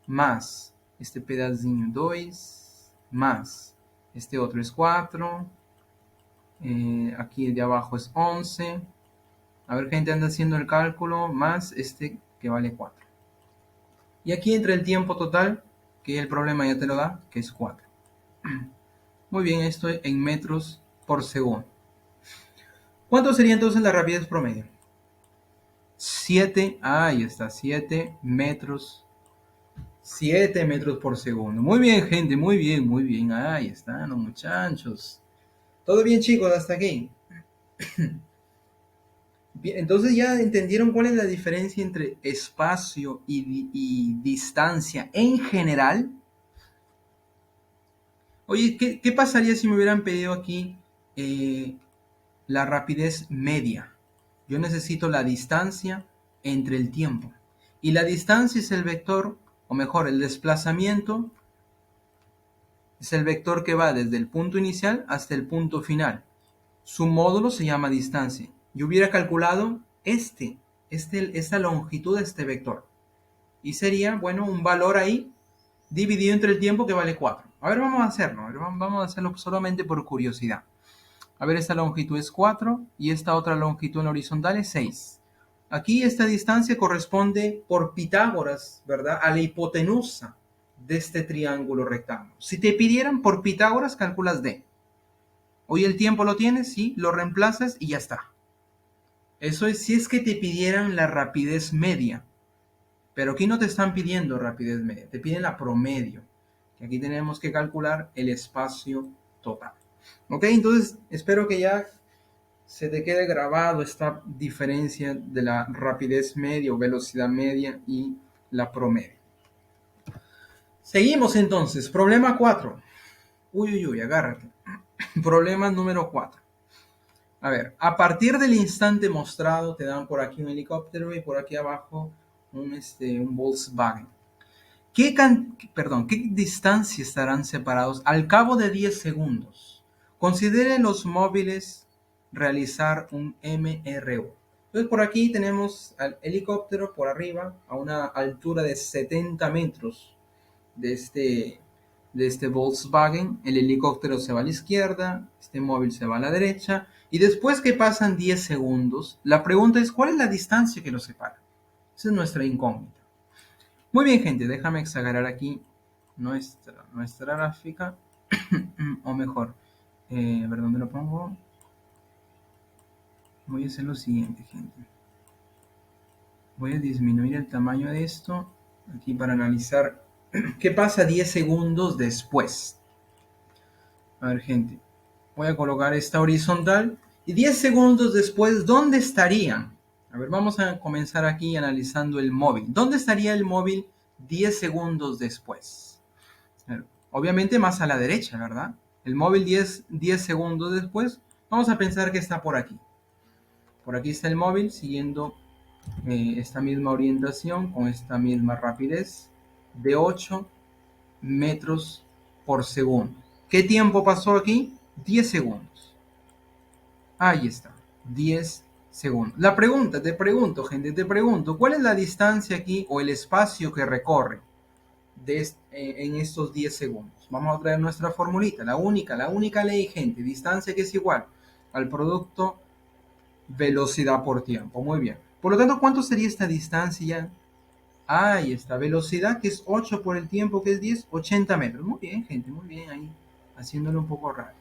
Speaker 1: más este pedacinho 2 más este otro es 4. Aquí de abajo es 11. A ver, gente, anda haciendo el cálculo más este que vale 4. Y aquí entra el tiempo total, que el problema ya te lo da, que es 4. Muy bien, esto en metros por segundo. ¿Cuánto sería entonces la rapidez promedio? 7, ahí está, 7 metros 7 metros por segundo. Muy bien, gente, muy bien, muy bien. Ahí están los muchachos. ¿Todo bien, chicos, hasta aquí? Bien, entonces ya entendieron cuál es la diferencia entre espacio y distancia en general. Oye, ¿qué pasaría si me hubieran pedido aquí eh, la rapidez media? Yo necesito la distancia entre el tiempo. Y la distancia es el vector, o mejor, el desplazamiento es el vector que va desde el punto inicial hasta el punto final. Su módulo se llama distancia. Yo hubiera calculado esta longitud de este vector. Y sería, bueno, un valor ahí dividido entre el tiempo que vale 4. A ver, vamos a hacerlo. A ver, vamos a hacerlo solamente por curiosidad. A ver, esta longitud es 4 y esta otra longitud en horizontal es 6. Aquí esta distancia corresponde por Pitágoras, ¿verdad? A la hipotenusa de este triángulo rectángulo. Si te pidieran por Pitágoras, calculas D. Hoy el tiempo lo tienes, sí, lo reemplazas y ya está. Eso es si es que te pidieran la rapidez media. Pero aquí no te están pidiendo rapidez media, te piden la promedio. Que aquí tenemos que calcular el espacio total. Ok, entonces espero que ya se te quede grabado esta diferencia de la rapidez media o velocidad media y la promedio. Seguimos entonces, problema 4. Uy, uy, uy, agárrate. Problema número 4. A ver, a partir del instante mostrado te dan por aquí un helicóptero y por aquí abajo un Volkswagen. ¿Qué distancia estarán separados al cabo de 10 segundos? Considere los móviles realizar un MRO. Entonces por aquí tenemos al helicóptero por arriba a una altura de 70 metros de este Volkswagen. El helicóptero se va a la izquierda, este móvil se va a la derecha y después que pasan 10 segundos, la pregunta es ¿cuál es la distancia que los separa? Esa es nuestra incógnita. Muy bien, gente, déjame exagerar aquí nuestra gráfica, o mejor, a ver dónde lo pongo. Voy a hacer lo siguiente, gente. Voy a disminuir el tamaño de esto aquí para analizar qué pasa 10 segundos después. A ver, gente, voy a colocar esta horizontal y 10 segundos después, ¿dónde estarían? A ver, vamos a comenzar aquí analizando el móvil. ¿Dónde estaría el móvil 10 segundos después? Obviamente más a la derecha, ¿verdad? El móvil 10 segundos después, vamos a pensar que está por aquí. Por aquí está el móvil siguiendo esta misma orientación con esta misma rapidez de 8 metros por segundo. ¿Qué tiempo pasó aquí? 10 segundos. Ahí está, 10 segundos. Te pregunto, ¿cuál es la distancia aquí o el espacio que recorre en estos 10 segundos? Vamos a traer nuestra formulita, la única ley, gente, distancia que es igual al producto velocidad por tiempo. Muy bien. Por lo tanto, ¿cuánto sería esta distancia? Ahí está, velocidad que es 8 por el tiempo que es 10, 80 metros. Muy bien, gente, muy bien ahí, haciéndolo un poco raro.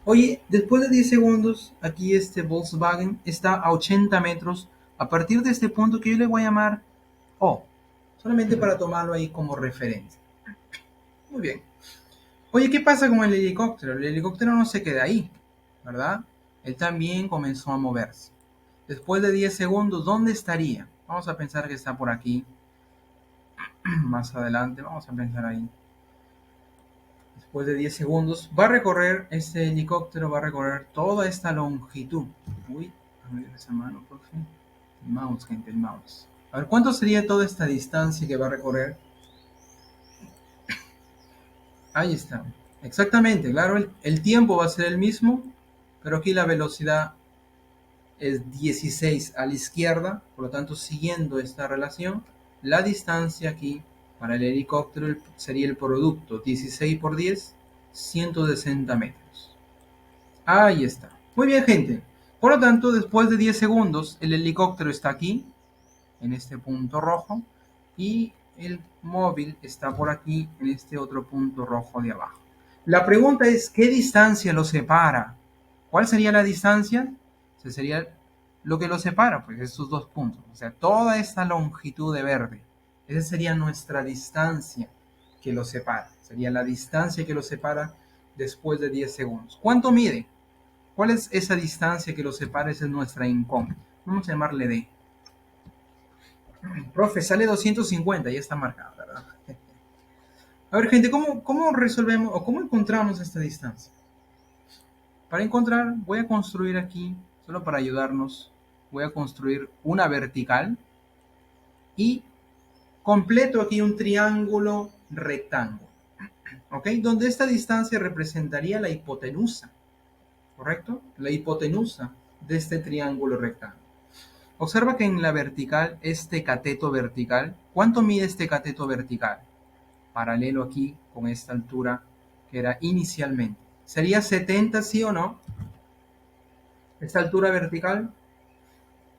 Speaker 1: Oye, después de 10 segundos, aquí este Volkswagen está a 80 metros. A partir de este punto que yo le voy a llamar O, solamente para tomarlo ahí como referencia. Muy bien. Oye, ¿qué pasa con el helicóptero? El helicóptero no se queda ahí, ¿verdad? Él también comenzó a moverse. Después de 10 segundos, ¿dónde estaría? Vamos a pensar que está por aquí. Más adelante, vamos a pensar ahí. Después de 10 segundos, va a recorrer, este helicóptero va a recorrer toda esta longitud. Uy, a ver esa mano, por fin. El mouse, gente, el mouse. A ver, ¿cuánto sería toda esta distancia que va a recorrer? Ahí está. Exactamente, claro, el tiempo va a ser el mismo, pero aquí la velocidad es 16 a la izquierda, por lo tanto, siguiendo esta relación, la distancia aquí para el helicóptero sería el producto 16 por 10, 160 metros. Ahí está. Muy bien, gente. Por lo tanto, después de 10 segundos, el helicóptero está aquí, en este punto rojo, y el móvil está por aquí, en este otro punto rojo de abajo. La pregunta es, ¿qué distancia los separa? ¿Cuál sería la distancia? Ese sería lo que los separa, pues estos dos puntos. O sea, toda esta longitud de verde. Esa sería nuestra distancia que los separa. Sería la distancia que los separa después de 10 segundos. ¿Cuánto mide? ¿Cuál es esa distancia que los separa? Esa es nuestra incógnita. Vamos a llamarle D. Profe, sale 250, ya está marcado, ¿verdad? A ver, gente, ¿cómo resolvemos o cómo encontramos esta distancia? Para encontrar, voy a construir aquí, solo para ayudarnos, voy a construir una vertical y completo aquí un triángulo rectángulo, ¿ok? Donde esta distancia representaría la hipotenusa, ¿correcto? La hipotenusa de este triángulo rectángulo. Observa que en la vertical, este cateto vertical, ¿cuánto mide este cateto vertical? Paralelo aquí con esta altura que era inicialmente. ¿Sería 70, sí o no? Esta altura vertical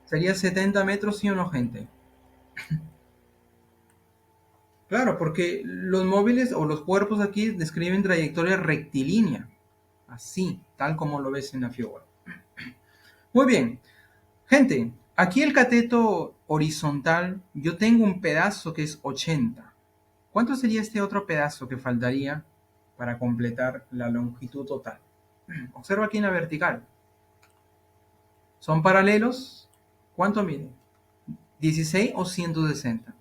Speaker 1: sería 70 metros, sí o no, gente. Claro, porque los móviles o los cuerpos aquí describen trayectoria rectilínea, así, tal como lo ves en la figura. Muy bien, gente, aquí el cateto horizontal, yo tengo un pedazo que es 80. ¿Cuánto sería este otro pedazo que faltaría para completar la longitud total? Observa aquí en la vertical. ¿Son paralelos? ¿Cuánto mide? ¿16 o 160?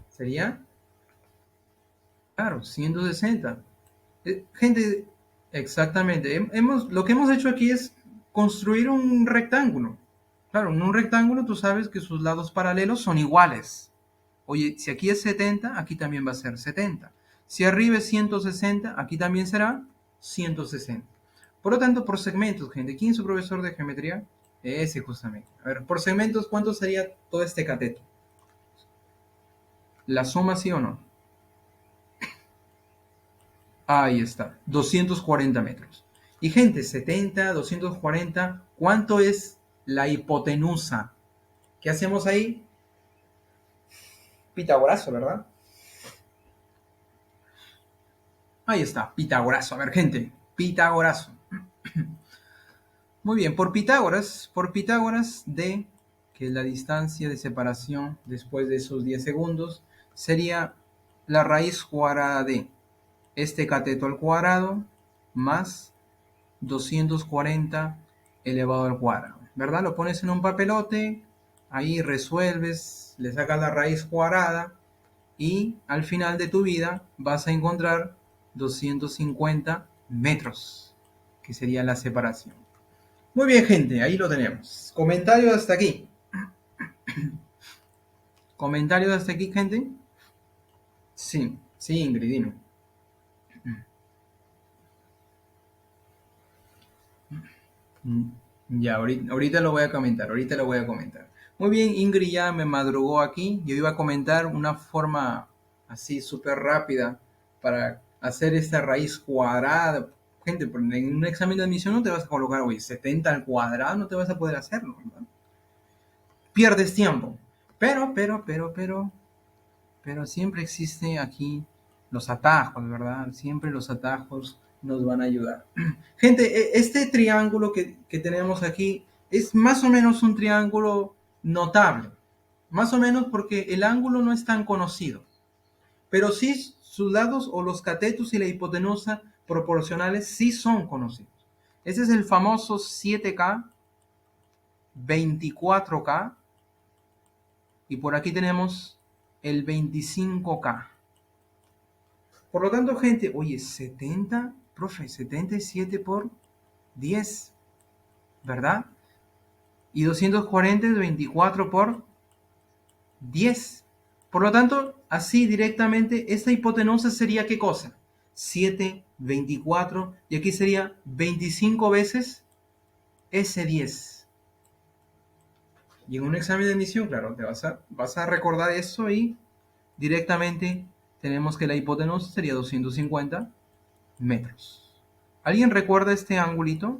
Speaker 1: Sería, claro, 160. Gente, exactamente. Lo que hemos hecho aquí es construir un rectángulo. Claro, en un rectángulo tú sabes que sus lados paralelos son iguales. Oye, si aquí es 70, aquí también va a ser 70. Si arriba es 160, aquí también será 160. Por lo tanto, por segmentos, gente. ¿Quién es su profesor de geometría? Ese justamente. A ver, por segmentos, ¿cuánto sería todo este cateto? ¿La suma sí o no? Ahí está, 240 metros. Y gente, 70, 240, ¿cuánto es la hipotenusa? ¿Qué hacemos ahí? Pitagorazo, ¿verdad? Ahí está, Pitagorazo. A ver, gente, Pitagorazo. Muy bien, por Pitágoras D, que es la distancia de separación después de esos 10 segundos, sería la raíz cuadrada de este cateto al cuadrado más 240 elevado al cuadrado, ¿verdad? Lo pones en un papelote, ahí resuelves, le sacas la raíz cuadrada y al final de tu vida vas a encontrar 250 metros, que sería la separación. Muy bien, gente, ahí lo tenemos. Comentarios hasta aquí. ¿Comentarios hasta aquí, gente? Sí, sí, Ingrid, dime. Mm, Ya, ahorita lo voy a comentar, ahorita lo voy a comentar. Muy bien, Ingrid ya me madrugó aquí. Yo iba a comentar una forma así súper rápida para hacer esta raíz cuadrada. Gente, en un examen de admisión no te vas a colocar, oye, 70 al cuadrado, no te vas a poder hacerlo, ¿verdad? Pierdes tiempo. Pero siempre existe aquí los atajos, ¿verdad? Siempre los atajos nos van a ayudar. Gente, este triángulo que tenemos aquí es más o menos un triángulo notable. Más o menos porque el ángulo no es tan conocido. Pero sí sus lados o los catetos y la hipotenusa proporcionales sí son conocidos. Ese es el famoso 7K, 24K y por aquí tenemos el 25K. Por lo tanto, gente, oye, 70, profe, 77 por 10, ¿verdad? Y 240 es 24 por 10. Por lo tanto, así directamente, esta hipotenusa sería ¿qué cosa? 7, 24, y aquí sería 25 veces ese 10. Y en un examen de admisión, claro, vas a recordar eso y directamente tenemos que la hipotenusa sería 250 metros. ¿Alguien recuerda este angulito?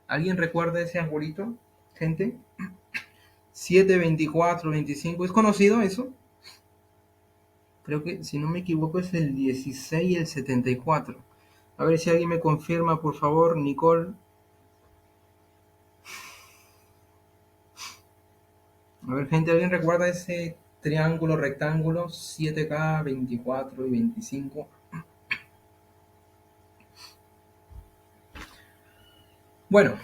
Speaker 1: ¿Alguien recuerda ese angulito, gente? 7, 24, 25. ¿Es conocido eso? Creo que, si no me equivoco, es el 16 y el 74. A ver si alguien me confirma, por favor, Nicole. A ver, gente, ¿alguien recuerda ese triángulo rectángulo 7K, 24 y 25? Bueno,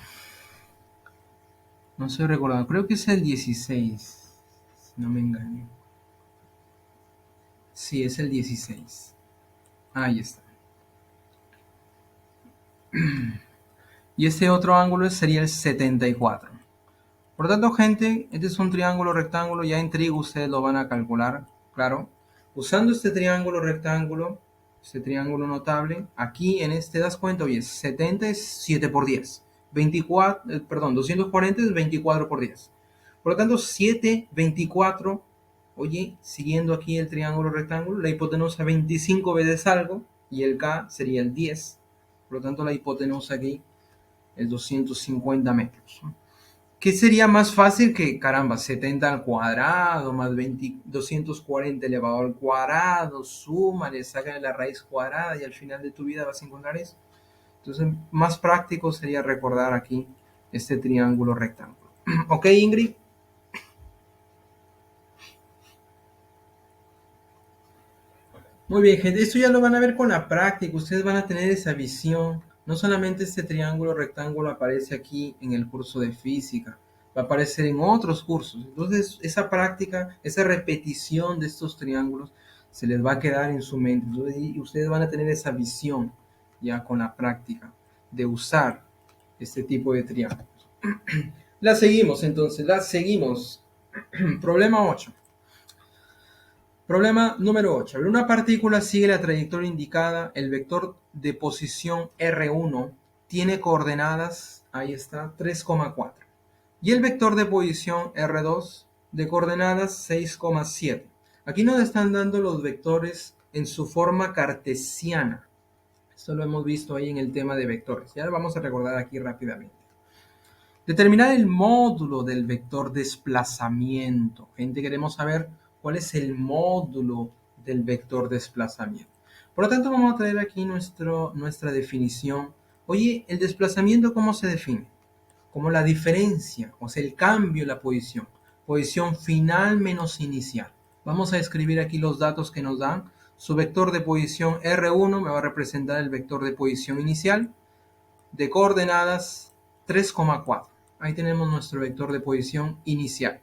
Speaker 1: no estoy recordando, creo que es el 16, si no me engaño. Sí, es el 16. Ahí está. Y este otro ángulo sería el 74. Por lo tanto, gente, este es un triángulo rectángulo. Ya en trigo ustedes lo van a calcular, claro. Usando este triángulo notable, aquí en este, ¿te das cuenta? Oye, 70 es 7 por 10. 24, perdón, 240 es 24 por 10. Por lo tanto, 7, 24, oye, siguiendo aquí el triángulo rectángulo, la hipotenusa 25 veces algo y el K sería el 10. Por lo tanto, la hipotenusa aquí es 250 metros. ¿Qué sería más fácil que, caramba, 70 al cuadrado más 240 elevado al cuadrado? Súmale, sácale la raíz cuadrada y al final de tu vida vas a encontrar eso. Entonces, más práctico sería recordar aquí este triángulo rectángulo. ¿Ok, Ingrid? Muy bien, gente, esto ya lo van a ver con la práctica, ustedes van a tener esa visión. No solamente este triángulo rectángulo aparece aquí en el curso de física, va a aparecer en otros cursos. Entonces, esa práctica, esa repetición de estos triángulos se les va a quedar en su mente. Entonces, y ustedes van a tener esa visión ya con la práctica de usar este tipo de triángulos. La seguimos entonces, la seguimos. Problema 8. Problema número 8. Una partícula sigue la trayectoria indicada. El vector de posición R1 tiene coordenadas, ahí está, 3,4. Y el vector de posición R2 de coordenadas 6,7. Aquí nos están dando los vectores en su forma cartesiana. Esto lo hemos visto ahí en el tema de vectores. Ya lo vamos a recordar aquí rápidamente. Determinar el módulo del vector desplazamiento. Gente, queremos saber cuál es el módulo del vector desplazamiento. Por lo tanto, vamos a traer aquí nuestra definición. Oye, ¿el desplazamiento cómo se define? Como la diferencia, o sea, el cambio en la posición. Posición final menos inicial. Vamos a escribir aquí los datos que nos dan. Su vector de posición R1 me va a representar el vector de posición inicial de coordenadas 3,4. Ahí tenemos nuestro vector de posición inicial.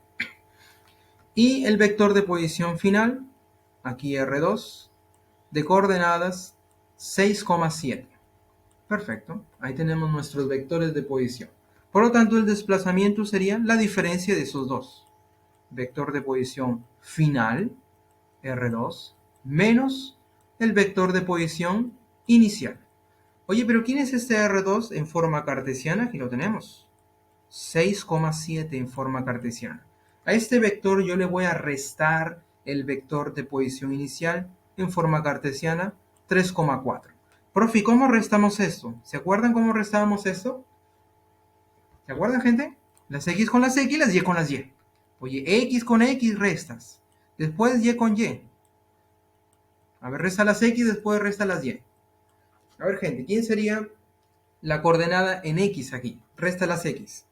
Speaker 1: Y el vector de posición final, aquí R2, de coordenadas 6,7. Perfecto. Ahí tenemos nuestros vectores de posición. Por lo tanto, el desplazamiento sería la diferencia de esos dos. Vector de posición final, R2, menos el vector de posición inicial. Oye, pero ¿quién es este R2 en forma cartesiana? Aquí lo tenemos. 6,7 en forma cartesiana. A este vector yo le voy a restar el vector de posición inicial en forma cartesiana 3,4. Profe, ¿cómo restamos esto? ¿Se acuerdan cómo restábamos esto? ¿Se acuerdan, gente? Las X con las X, las Y con las Y. Oye, X con X restas. Después Y con Y. A ver, resta las X, después resta las Y. A ver, gente, ¿quién sería la coordenada en X aquí? Resta las X.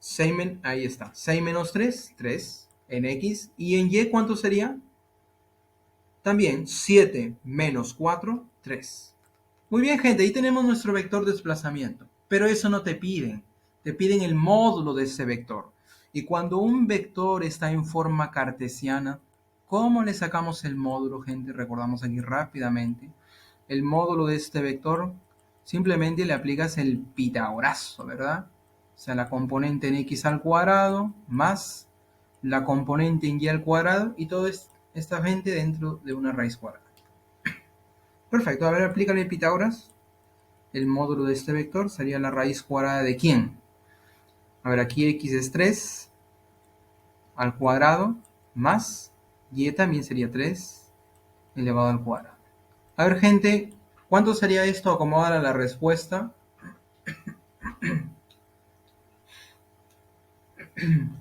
Speaker 1: 6 ahí está. 6 menos 3, 3 en X. ¿Y en Y cuánto sería? También 7 menos 4, 3. Muy bien, gente, ahí tenemos nuestro vector de desplazamiento. Pero eso no te piden. Te piden el módulo de ese vector. Y cuando un vector está en forma cartesiana, ¿cómo le sacamos el módulo, gente? Recordamos aquí rápidamente. El módulo de este vector, simplemente le aplicas el pitagorazo, ¿verdad? O sea, la componente en x al cuadrado más la componente en y al cuadrado y todo esta gente dentro de una raíz cuadrada. Perfecto, a ver, aplícale Pitágoras. El módulo de este vector sería la raíz cuadrada de ¿quién? A ver, aquí x es 3 al cuadrado más y también sería 3 elevado al cuadrado. A ver, gente, ¿cuánto sería esto? Acomodar a la respuesta.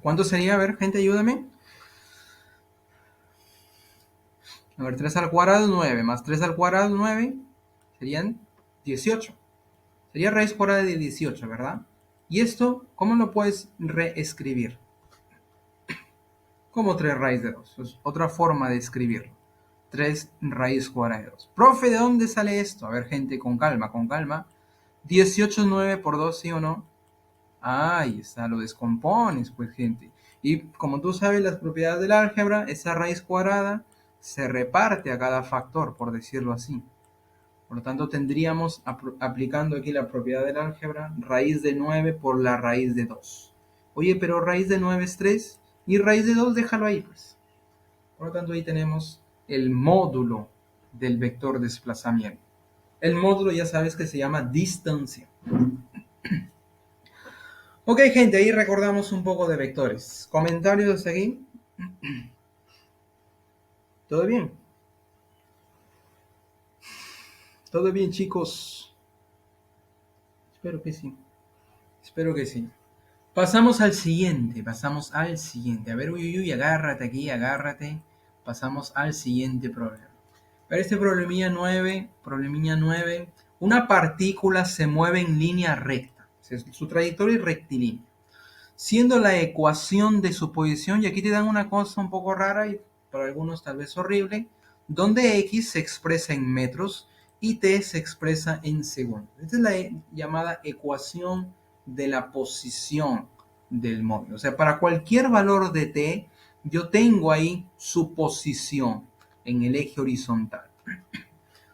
Speaker 1: ¿Cuánto sería? A ver, gente, ayúdame. A ver, 3 al cuadrado, 9, más 3 al cuadrado, 9, serían 18. Sería raíz cuadrada de 18, ¿verdad? Y esto, ¿cómo lo puedes reescribir? como 3 raíz de 2. Es otra forma de escribirlo. 3 raíz cuadrada de 2. Profe, ¿de dónde sale esto? A ver, gente, con calma, con calma. 18 es 9 por 2, ¿sí o no? Ahí está, lo descompones, pues, gente. Y como tú sabes las propiedades del álgebra, esa raíz cuadrada se reparte a cada factor, por decirlo así. Por lo tanto, tendríamos, aplicando aquí la propiedad del álgebra, raíz de 9 por la raíz de 2. Oye, pero raíz de 9 es 3 y raíz de 2 déjalo ahí, pues. Por lo tanto, ahí tenemos el módulo del vector desplazamiento. El módulo ya sabes que se llama distancia. Ok, gente, ahí recordamos un poco de vectores. ¿Comentarios aquí? ¿Todo bien? ¿Todo bien, chicos? Espero que sí. Espero que sí. Pasamos al siguiente. A ver, uy, agárrate aquí, agárrate. Pasamos al siguiente problema. Para este problemilla 9. Una partícula se mueve en línea recta. Su trayectoria es rectilínea. Siendo la ecuación de su posición, y aquí te dan una cosa un poco rara y para algunos tal vez horrible, donde x se expresa en metros y t se expresa en segundos. Esta es la llamada ecuación de la posición del móvil. O sea, para cualquier valor de t, yo tengo ahí su posición en el eje horizontal.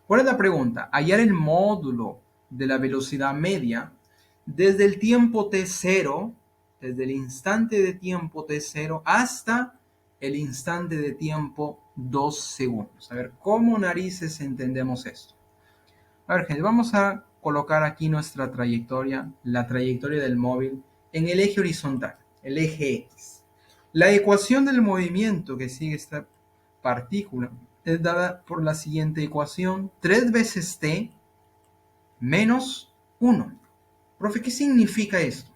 Speaker 1: ¿Cuál es la pregunta? Hallar el módulo de la velocidad media desde el tiempo t0, desde el instante de tiempo t0 hasta el instante de tiempo 2 segundos. A ver, ¿cómo narices entendemos esto? A ver, gente, vamos a colocar aquí nuestra trayectoria, la trayectoria del móvil, en el eje horizontal, el eje X. La ecuación del movimiento que sigue esta partícula es dada por la siguiente ecuación: 3 veces t menos 1. Profe, ¿qué significa esto?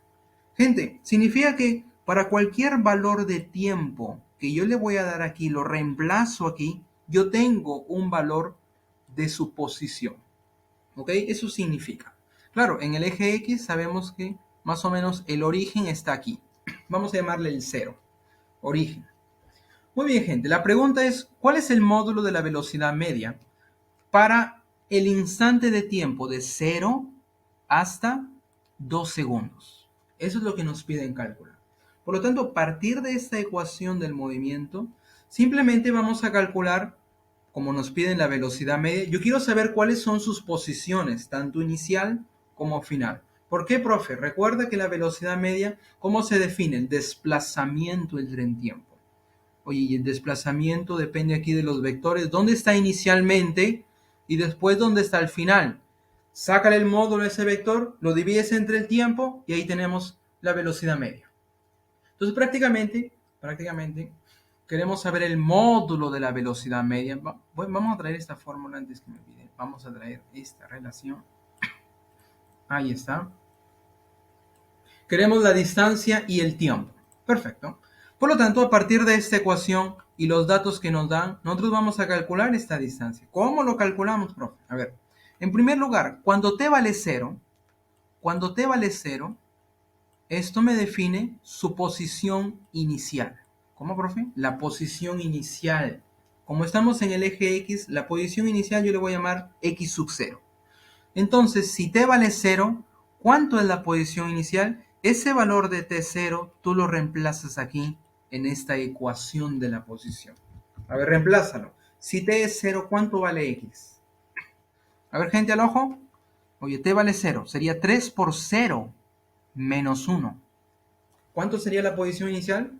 Speaker 1: Gente, significa que para cualquier valor de tiempo que yo le voy a dar aquí, lo reemplazo aquí, yo tengo un valor de su posición. ¿Ok? Eso significa. Claro, en el eje X sabemos que más o menos el origen está aquí. Vamos a llamarle el 0. Origen. Muy bien, gente. La pregunta es, ¿cuál es el módulo de la velocidad media para el instante de tiempo de 0 hasta 2 segundos? Eso es lo que nos piden calcular. Por lo tanto, a partir de esta ecuación del movimiento, simplemente vamos a calcular, como nos piden la velocidad media. Yo quiero saber cuáles son sus posiciones, tanto inicial como final. ¿Por qué, profe? Recuerda que la velocidad media, ¿cómo se define? El desplazamiento del tren tiempo. Oye, y el desplazamiento depende aquí de los vectores. ¿Dónde está inicialmente? Y después, ¿dónde está el final? Sácale el módulo de ese vector, lo divides entre el tiempo y ahí tenemos la velocidad media. Entonces, prácticamente, queremos saber el módulo de la velocidad media. Vamos a traer esta fórmula antes que me olvide. Vamos a traer esta relación. Ahí está. Queremos la distancia y el tiempo. Perfecto. Por lo tanto, a partir de esta ecuación y los datos que nos dan, nosotros vamos a calcular esta distancia. ¿Cómo lo calculamos, profe? A ver, en primer lugar, cuando t vale 0, esto me define su posición inicial. ¿Cómo, profe? La posición inicial. Como estamos en el eje X, la posición inicial yo le voy a llamar X sub 0. Entonces, si t vale 0, ¿cuánto es la posición inicial? Ese valor de t0 tú lo reemplazas aquí en esta ecuación de la posición. A ver, reemplázalo. Si t es 0, ¿cuánto vale x? A ver, gente, al ojo. Oye, t vale 0. Sería 3 por 0 menos 1. ¿Cuánto sería la posición inicial?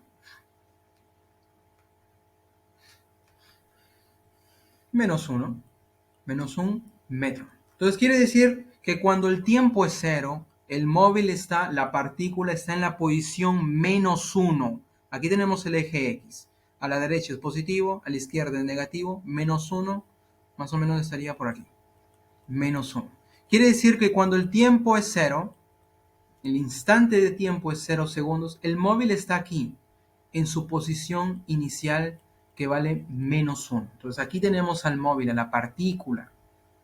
Speaker 1: Menos 1. Menos 1 metro. Entonces quiere decir que cuando el tiempo es 0, el móvil está, la partícula está en la posición menos 1. Aquí tenemos el eje X. A la derecha es positivo, a la izquierda es negativo. Menos 1, más o menos estaría por aquí. Menos 1. Quiere decir que cuando el tiempo es 0, el instante de tiempo es 0 segundos, el móvil está aquí, en su posición inicial, que vale menos 1. Entonces aquí tenemos al móvil, a la partícula.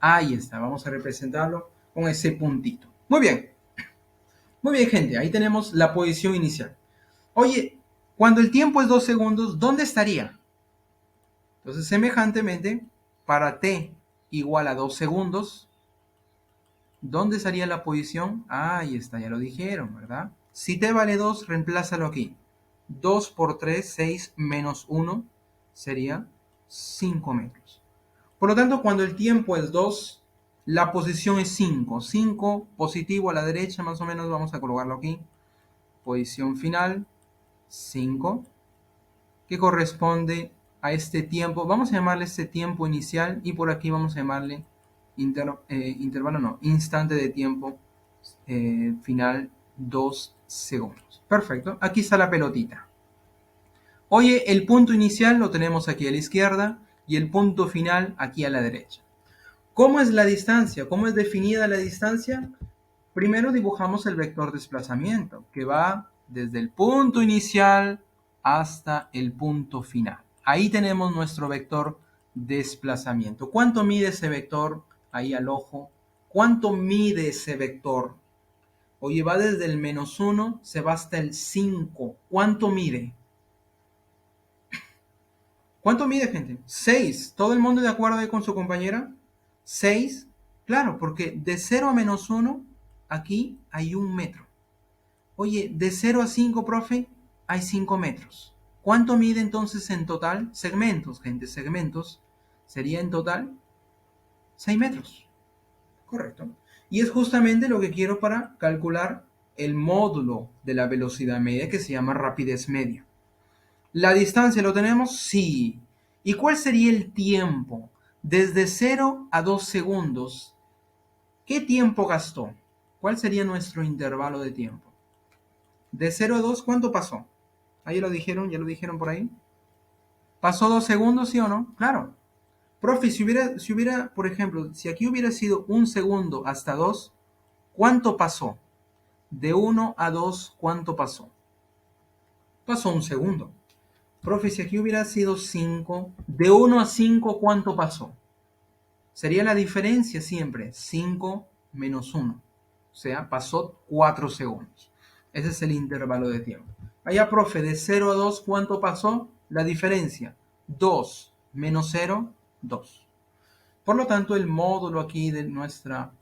Speaker 1: Ahí está, vamos a representarlo con ese puntito. Muy bien, gente, ahí tenemos la posición inicial. Oye, Cuando el tiempo es 2 segundos, ¿dónde estaría? Entonces, semejantemente, para t igual a 2 segundos, ¿dónde estaría la posición? Ah, ahí está, ya lo dijeron, ¿verdad? Si t vale 2, reemplázalo aquí. 2 por 3, 6 menos 1 sería 5 metros. Por lo tanto, cuando el tiempo es 2, la posición es 5. 5 positivo a la derecha, más o menos, vamos a colocarlo aquí. Posición final, 5, que corresponde a este tiempo. Vamos a llamarle este tiempo inicial y por aquí vamos a llamarle intervalo, no, instante de tiempo final 2 segundos. Perfecto, aquí está la pelotita. Oye, el punto inicial lo tenemos aquí a la izquierda y el punto final aquí a la derecha. ¿Cómo es la distancia? ¿Cómo es definida la distancia? Primero dibujamos el vector desplazamiento, que va desde el punto inicial hasta el punto final. Ahí tenemos nuestro vector desplazamiento. ¿Cuánto mide ese vector? Ahí al ojo. ¿Cuánto mide ese vector? Oye, va desde el -1, se va hasta el 5. ¿Cuánto mide? ¿Cuánto mide, gente? 6. ¿Todo el mundo de acuerdo ahí con su compañera? 6. Claro, porque de 0 a -1, aquí hay 1 metro. Oye, de 0 a 5, profe, hay 5 metros. ¿Cuánto mide entonces en total? Segmentos, gente, segmentos. Sería en total 6 metros. Correcto. Y es justamente lo que quiero para calcular el módulo de la velocidad media, que se llama rapidez media. ¿La distancia lo tenemos? Sí. ¿Y cuál sería el tiempo? Desde 0 a 2 segundos. ¿Qué tiempo gastó? ¿Cuál sería nuestro intervalo de tiempo? De 0 a 2, ¿cuánto pasó? Ahí lo dijeron, ya lo dijeron por ahí. ¿Pasó 2 segundos, sí o no? Claro. Profe, si hubiera, por ejemplo, si aquí hubiera sido 1 segundo hasta 2, ¿cuánto pasó? De 1 a 2, ¿cuánto pasó? Pasó 1 segundo. Profe, si aquí hubiera sido 5, de 1 a 5, ¿cuánto pasó? Sería la diferencia siempre, 5 menos 1. O sea, pasó 4 segundos. Ese es el intervalo de tiempo. Allá, profe, de 0 a 2, ¿cuánto pasó? La diferencia, 2 menos 0, 2. Por lo tanto, el módulo aquí de nuestra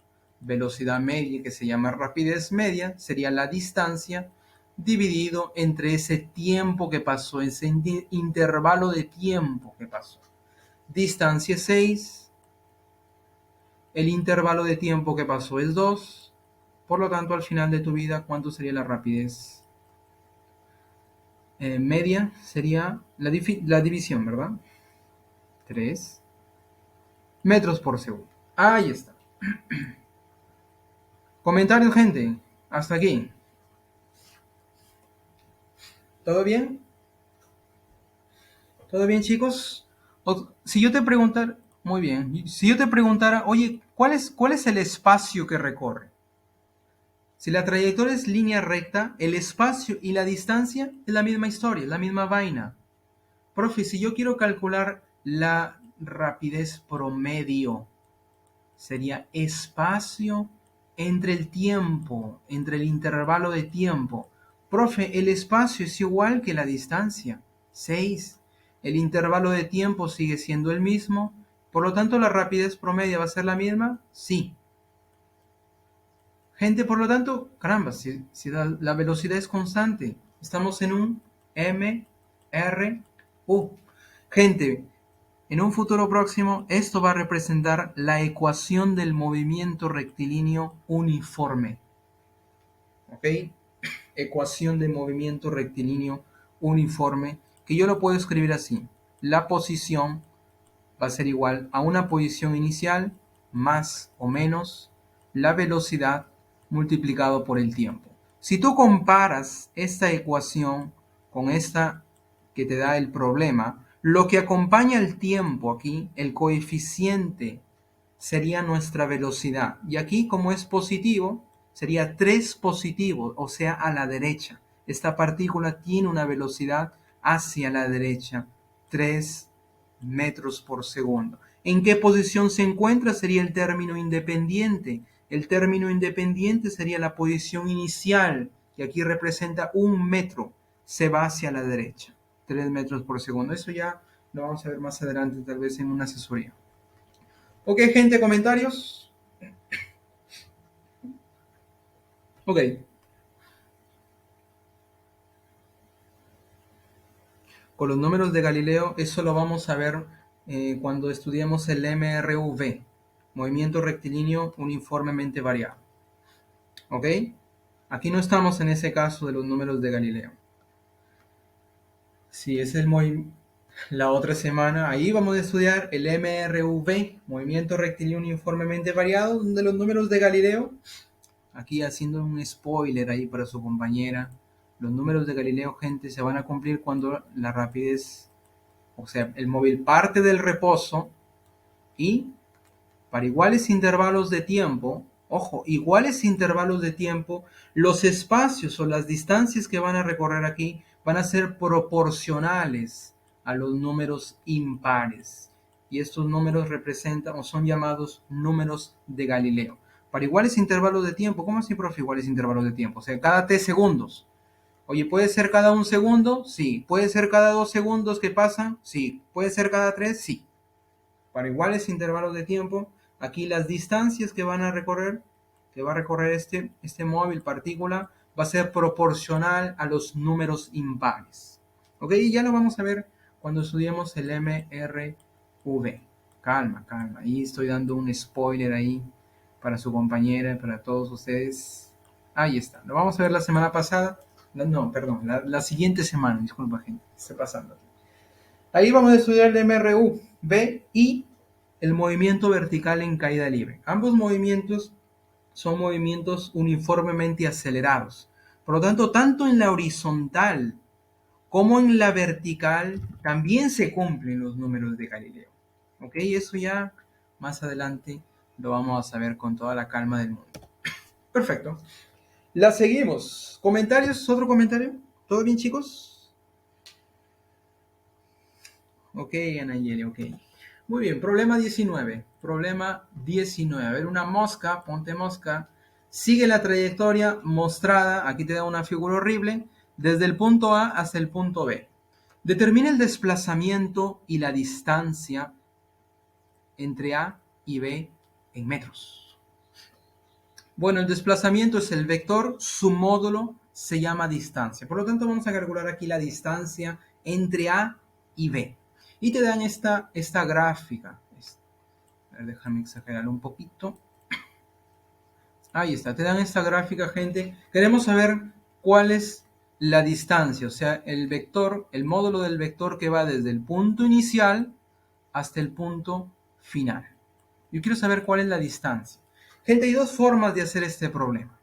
Speaker 1: velocidad media, que se llama rapidez media, sería la distancia dividido entre ese tiempo que pasó, ese intervalo de tiempo que pasó. Distancia 6, el intervalo de tiempo que pasó es 2, por lo tanto al final de tu vida, ¿cuánto sería la rapidez media? Sería la división, ¿verdad? 3 metros por segundo. Ahí está. Comentarios, gente. Hasta aquí. ¿Todo bien? ¿Todo bien, chicos? Si yo te preguntara, muy bien, si yo te preguntara, oye, ¿cuál es el espacio que recorre? Si la trayectoria es línea recta, el espacio y la distancia es la misma historia, es la misma vaina. Profe, si yo quiero calcular la rapidez promedio, sería espacio entre el tiempo, entre el intervalo de tiempo. Profe, el espacio es igual que la distancia, 6. El intervalo de tiempo sigue siendo el mismo, por lo tanto la rapidez promedio va a ser la misma, sí. Gente, por lo tanto, caramba, si la velocidad es constante, estamos en un MRU. Gente, en un futuro próximo, esto va a representar la ecuación del movimiento rectilíneo uniforme. ¿Ok? Ecuación de movimiento rectilíneo uniforme, que yo lo puedo escribir así. La posición va a ser igual a una posición inicial más o menos la velocidad multiplicado por el tiempo. Si tú comparas esta ecuación con esta que te da el problema, lo que acompaña el tiempo aquí, el coeficiente, sería nuestra velocidad. Y aquí, como es positivo, sería 3 positivo, o sea, a la derecha. Esta partícula tiene una velocidad hacia la derecha, 3 metros por segundo. ¿En qué posición se encuentra? Sería el término independiente. El término independiente sería la posición inicial, que aquí representa 1 metro. se va hacia la derecha. 3 metros por segundo. Eso ya lo vamos a ver más adelante, tal vez en una asesoría. Ok, gente, comentarios. Ok. Con los números de Galileo, eso lo vamos a ver cuando estudiemos el MRV, movimiento rectilíneo uniformemente variado. ¿Ok? Aquí no estamos en ese caso de los números de Galileo. Si es la otra semana, ahí vamos a estudiar el MRV, movimiento rectilíneo uniformemente variado, donde los números de Galileo, aquí haciendo un spoiler ahí para su compañera, los números de Galileo, gente, se van a cumplir cuando la rapidez, o sea, el móvil parte del reposo y para iguales intervalos de tiempo, ojo, iguales intervalos de tiempo, los espacios o las distancias que van a recorrer aquí van a ser proporcionales a los números impares. Y estos números representan o son llamados números de Galileo. Para iguales intervalos de tiempo, ¿cómo así, profe, iguales intervalos de tiempo? O sea, cada t segundos. Oye, ¿puede ser cada 1 segundo? Sí. ¿Puede ser cada 2 segundos que pasan? Sí. ¿Puede ser cada 3? Sí. Para iguales intervalos de tiempo, aquí las distancias que van a recorrer, que va a recorrer este móvil partícula, va a ser proporcional a los números impares. ¿Ok? Y ya lo vamos a ver cuando estudiemos el MRV. Calma, calma. Ahí estoy dando un spoiler ahí para su compañera, para todos ustedes. Ahí está. Lo vamos a ver la semana pasada. No, perdón, la siguiente semana. Disculpa, gente. Estoy pasando. Ahí vamos a estudiar el MRV y el movimiento vertical en caída libre. Ambos movimientos son movimientos uniformemente acelerados. Por lo tanto, tanto en la horizontal como en la vertical también se cumplen los números de Galileo. ¿Ok? Eso ya más adelante lo vamos a saber con toda la calma del mundo. Perfecto. La seguimos. ¿Comentarios? ¿Otro comentario? ¿Todo bien, chicos? Ok, Anayeli, ok. Muy bien, problema 19. Problema 19. A ver, una mosca, ponte mosca, sigue la trayectoria mostrada, aquí te da una figura horrible, desde el punto A hasta el punto B. Determina el desplazamiento y la distancia entre A y B en metros. Bueno, el desplazamiento es el vector, su módulo se llama distancia. Por lo tanto, vamos a calcular aquí la distancia entre A y B. Y te dan esta gráfica. A ver, déjame exagerarlo un poquito. Ahí está, te dan esta gráfica, gente. Queremos saber cuál es la distancia, o sea, el vector, el módulo del vector que va desde el punto inicial hasta el punto final. Yo quiero saber cuál es la distancia. Gente, hay dos formas de hacer este problema.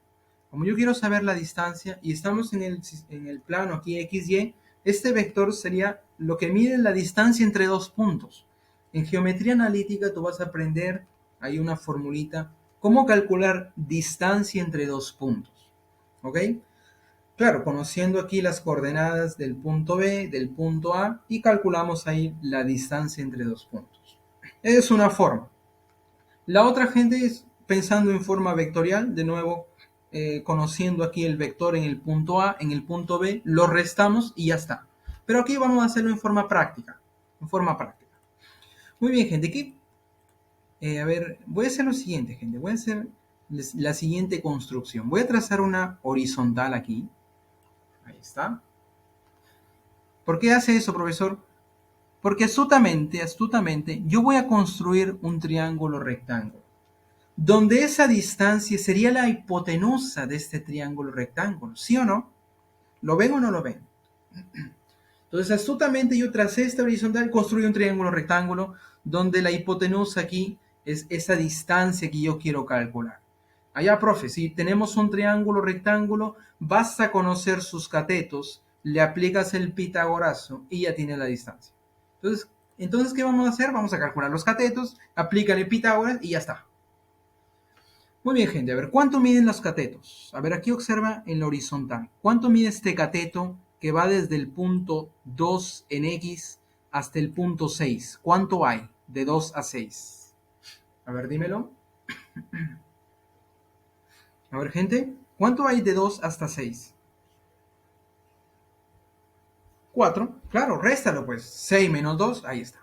Speaker 1: Como yo quiero saber la distancia y estamos en el plano aquí XY, este vector sería lo que mide la distancia entre dos puntos. En geometría analítica tú vas a aprender, hay una formulita, cómo calcular distancia entre dos puntos. ¿Ok? Claro, conociendo aquí las coordenadas del punto B, del punto A, y calculamos ahí la distancia entre dos puntos. Es una forma. La otra, gente, es pensando en forma vectorial, de nuevo, conociendo aquí el vector en el punto A, en el punto B, lo restamos y ya está. Pero aquí vamos a hacerlo en forma práctica. En forma práctica. Muy bien, gente. Aquí, a ver, voy a hacer lo siguiente, gente. Voy a hacer la siguiente construcción. Voy a trazar una horizontal aquí. Ahí está. ¿Por qué hace eso, profesor? Porque astutamente, yo voy a construir un triángulo rectángulo, donde esa distancia sería la hipotenusa de este triángulo rectángulo, ¿sí o no? ¿Lo ven o no lo ven? Entonces, astutamente yo tracé esta horizontal, construí un triángulo rectángulo, donde la hipotenusa aquí es esa distancia que yo quiero calcular. Allá, profe, si tenemos un triángulo rectángulo, basta conocer sus catetos, le aplicas el pitagorazo y ya tienes la distancia. Entonces, ¿qué vamos a hacer? Vamos a calcular los catetos, aplícale Pitágoras y ya está. Muy bien, gente. A ver, ¿cuánto miden los catetos? A ver, aquí observa en la horizontal. ¿Cuánto mide este cateto que va desde el punto 2 en X hasta el punto 6? ¿Cuánto hay de 2 a 6? A ver, dímelo. A ver, gente, ¿cuánto hay de 2 hasta 6? 4. Claro, réstalo pues. 6 menos 2, ahí está.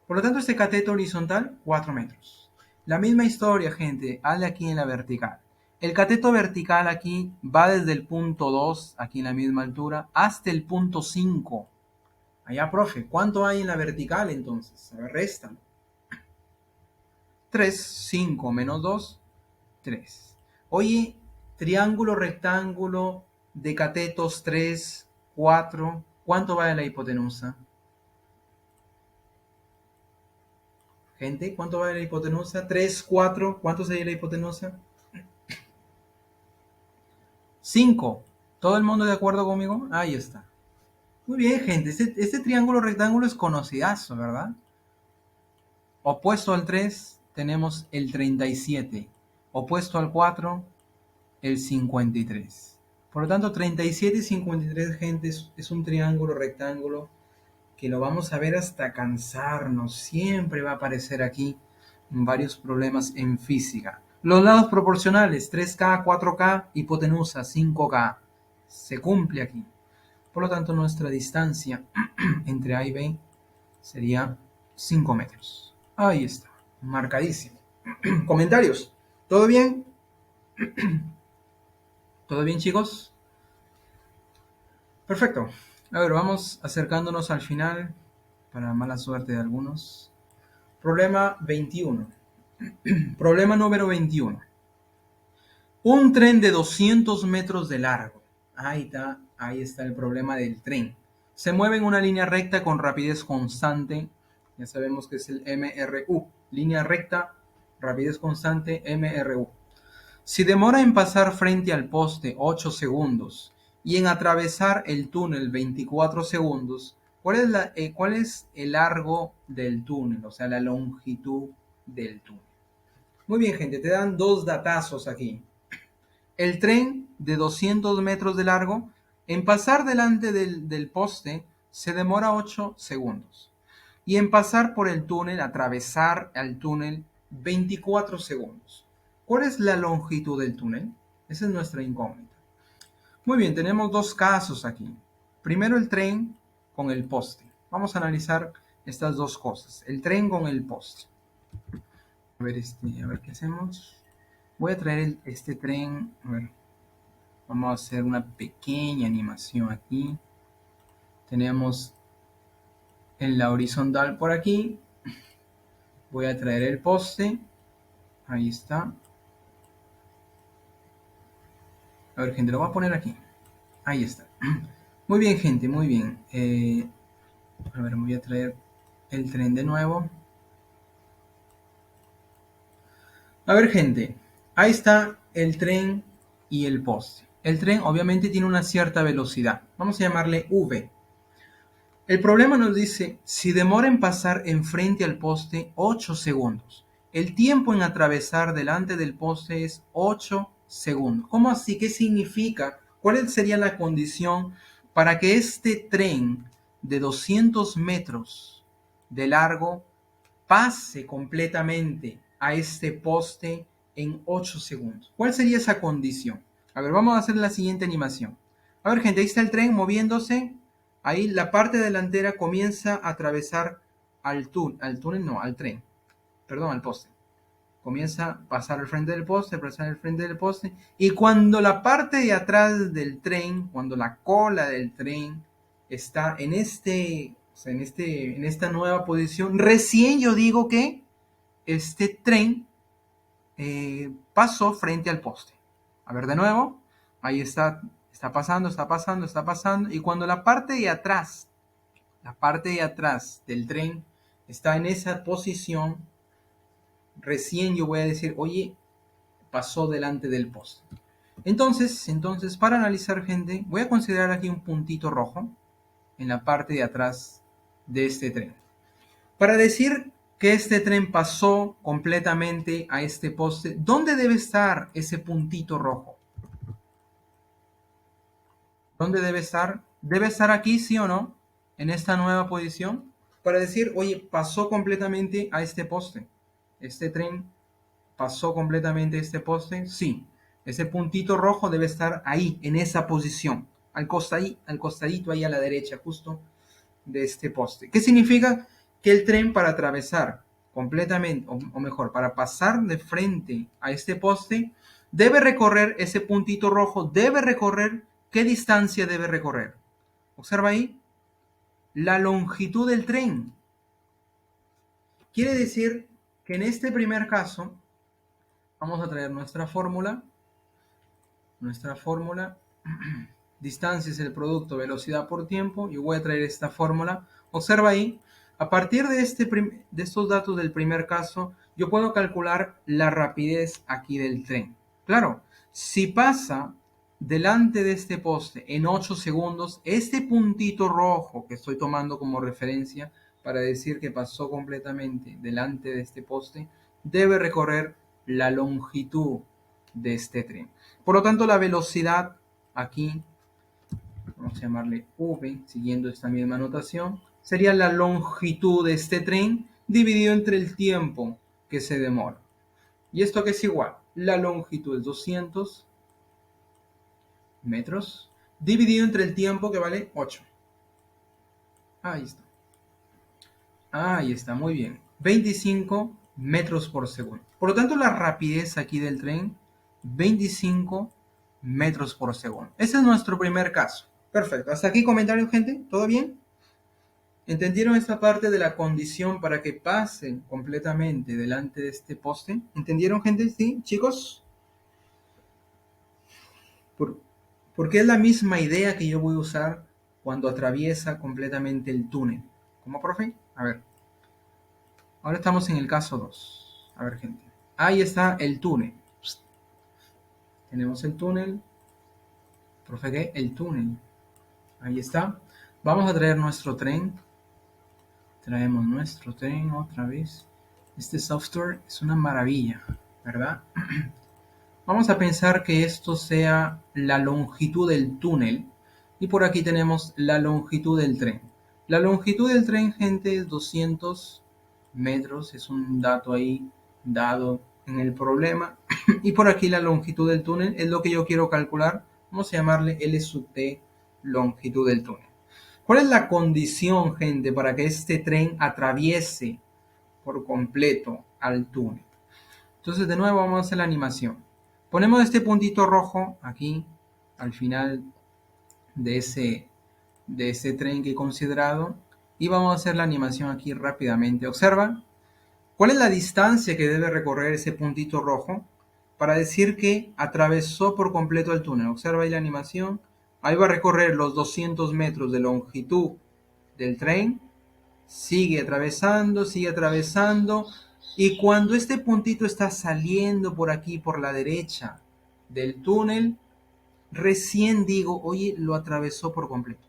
Speaker 1: Por lo tanto, este cateto horizontal, 4 metros. La misma historia, gente, hazle aquí en la vertical. El cateto vertical aquí va desde el punto 2, aquí en la misma altura, hasta el punto 5. Allá, profe, ¿cuánto hay en la vertical entonces? A ver, réstalo. 3, 5 menos 2, 3. Oye, triángulo, rectángulo, de catetos 3, 4. ¿Cuánto vale la hipotenusa? Gente, ¿cuánto vale la hipotenusa? 3, 4. ¿Cuánto sería la hipotenusa? 5. ¿Todo el mundo de acuerdo conmigo? Ahí está. Muy bien, gente. Este triángulo rectángulo es conocidazo, ¿verdad? Opuesto al 3 tenemos el 37. Opuesto al 4, el 53. Por lo tanto, 37 y 53, gente, es un triángulo rectángulo que lo vamos a ver hasta cansarnos. Siempre va a aparecer aquí varios problemas en física. Los lados proporcionales, 3K, 4K, hipotenusa, 5K. Se cumple aquí. Por lo tanto, nuestra distancia entre A y B sería 5 metros. Ahí está, marcadísimo. ¿Comentarios? ¿Todo bien? ¿Todo bien, chicos? Perfecto. A ver, vamos acercándonos al final, para mala suerte de algunos. Problema 21. Problema número 21. Un tren de 200 metros de largo. Ahí está el problema del tren. Se mueve en una línea recta con rapidez constante. Ya sabemos que es el MRU. Línea recta, rapidez constante, MRU. Si demora en pasar frente al poste 8 segundos y en atravesar el túnel 24 segundos, ¿cuál es el largo del túnel? O sea, la longitud del túnel. Muy bien, gente, te dan dos datazos aquí. El tren de 200 metros de largo, en pasar delante del poste, se demora 8 segundos. Y en pasar por el túnel, atravesar el túnel, 24 segundos. ¿Cuál es la longitud del túnel? Esa es nuestra incógnita. Muy bien, tenemos dos casos aquí. Primero el tren con el poste. Vamos a analizar estas dos cosas. El tren con el poste. A ver qué hacemos. Voy a traer este tren. A ver, vamos a hacer una pequeña animación aquí. Tenemos en la horizontal por aquí. Voy a traer el poste. Ahí está. A ver, gente, lo voy a poner aquí. Ahí está. Muy bien, gente, muy bien. A ver, voy a traer el tren de nuevo. A ver, gente, ahí está el tren y el poste. El tren obviamente tiene una cierta velocidad. Vamos a llamarle V. El problema nos dice, si demora en pasar enfrente al poste 8 segundos. El tiempo en atravesar delante del poste es 8 segundos. ¿Cómo así? ¿Qué significa? ¿Cuál sería la condición para que este tren de 200 metros de largo pase completamente a este poste en 8 segundos? ¿Cuál sería esa condición? A ver, vamos a hacer la siguiente animación. A ver, gente, ahí está el tren moviéndose. Ahí la parte delantera comienza a atravesar al tren, perdón, al poste. Comienza a pasar al frente del poste, pasar al frente del poste. Y cuando la parte de atrás del tren, cuando la cola del tren está en esta nueva posición, recién yo digo que este tren pasó frente al poste. A ver de nuevo, ahí está pasando, está pasando, está pasando. Y cuando la parte de atrás del tren está en esa posición, recién yo voy a decir, oye, pasó delante del poste. Entonces, para analizar, gente, voy a considerar aquí un puntito rojo en la parte de atrás de este tren. Para decir que este tren pasó completamente a este poste, ¿dónde debe estar ese puntito rojo? ¿Dónde debe estar? ¿Debe estar aquí, sí o no? En esta nueva posición. Para decir, oye, pasó completamente a este poste. Este tren pasó completamente a este poste. Sí. Ese puntito rojo debe estar ahí, en esa posición. al costadito ahí a la derecha, justo de este poste. ¿Qué significa? Que el tren para atravesar completamente, o mejor, para pasar de frente a este poste, debe recorrer ese puntito rojo, debe recorrer, ¿qué distancia debe recorrer? Observa ahí, la longitud del tren. Quiere decir que en este primer caso, vamos a traer nuestra fórmula. Nuestra fórmula, distancia es el producto velocidad por tiempo. Yo voy a traer esta fórmula. Observa ahí, a partir de estos datos del primer caso, yo puedo calcular la rapidez aquí del tren. Claro, si pasa delante de este poste en 8 segundos, este puntito rojo que estoy tomando como referencia para decir que pasó completamente delante de este poste, debe recorrer la longitud de este tren. Por lo tanto, la velocidad aquí, vamos a llamarle V, siguiendo esta misma notación, sería la longitud de este tren dividido entre el tiempo que se demora. ¿Y esto qué es igual? La longitud es 200 metros dividido entre el tiempo que vale 8. Ahí está. Ahí está, muy bien. 25 metros por segundo. Por lo tanto, la rapidez aquí del tren, 25 metros por segundo. Ese es nuestro primer caso. Perfecto. ¿Hasta aquí comentarios, gente? ¿Todo bien? ¿Entendieron esta parte de la condición para que pasen completamente delante de este poste? ¿Entendieron, gente? ¿Sí, chicos? Porque es la misma idea que yo voy a usar cuando atraviesa completamente el túnel. ¿Cómo, profe? A ver. Ahora estamos en el caso 2. A ver, gente. Ahí está el túnel. Tenemos el túnel. Profe, ¿qué? El túnel. Ahí está. Vamos a traer nuestro tren. Traemos nuestro tren otra vez. Este software es una maravilla, ¿verdad? Vamos a pensar que esto sea la longitud del túnel. Y por aquí tenemos la longitud del tren. La longitud del tren, gente, es 200 metros. Es un dato ahí dado en el problema. Y por aquí la longitud del túnel es lo que yo quiero calcular. Vamos a llamarle L sub T, longitud del túnel. ¿Cuál es la condición, gente, para que este tren atraviese por completo al túnel? Entonces, de nuevo vamos a hacer la animación. Ponemos este puntito rojo aquí al final de ese tren que he considerado y vamos a hacer la animación aquí rápidamente. Observa, ¿cuál es la distancia que debe recorrer ese puntito rojo para decir que atravesó por completo el túnel? Observa ahí la animación. Ahí va a recorrer los 200 metros de longitud del tren. Sigue atravesando, y cuando este puntito está saliendo por aquí, por la derecha del túnel, recién digo, oye, lo atravesó por completo.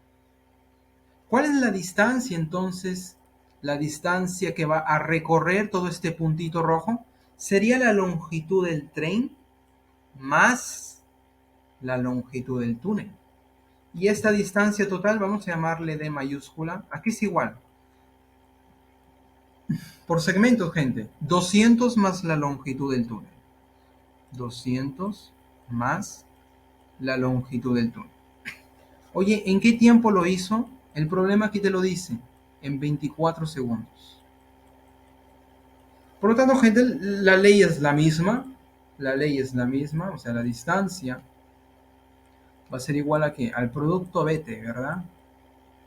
Speaker 1: ¿Cuál es la distancia entonces? La distancia que va a recorrer todo este puntito rojo sería la longitud del tren más la longitud del túnel. Y esta distancia total vamos a llamarle D mayúscula. Aquí es igual. Por segmentos, gente. 200 más la longitud del túnel. 200 más la longitud del túnel. Oye, ¿en qué tiempo lo hizo? El problema aquí te lo dice. En 24 segundos. Por lo tanto, gente, la ley es la misma. La ley es la misma. O sea, la distancia va a ser igual a ¿qué? Al producto BT, ¿verdad?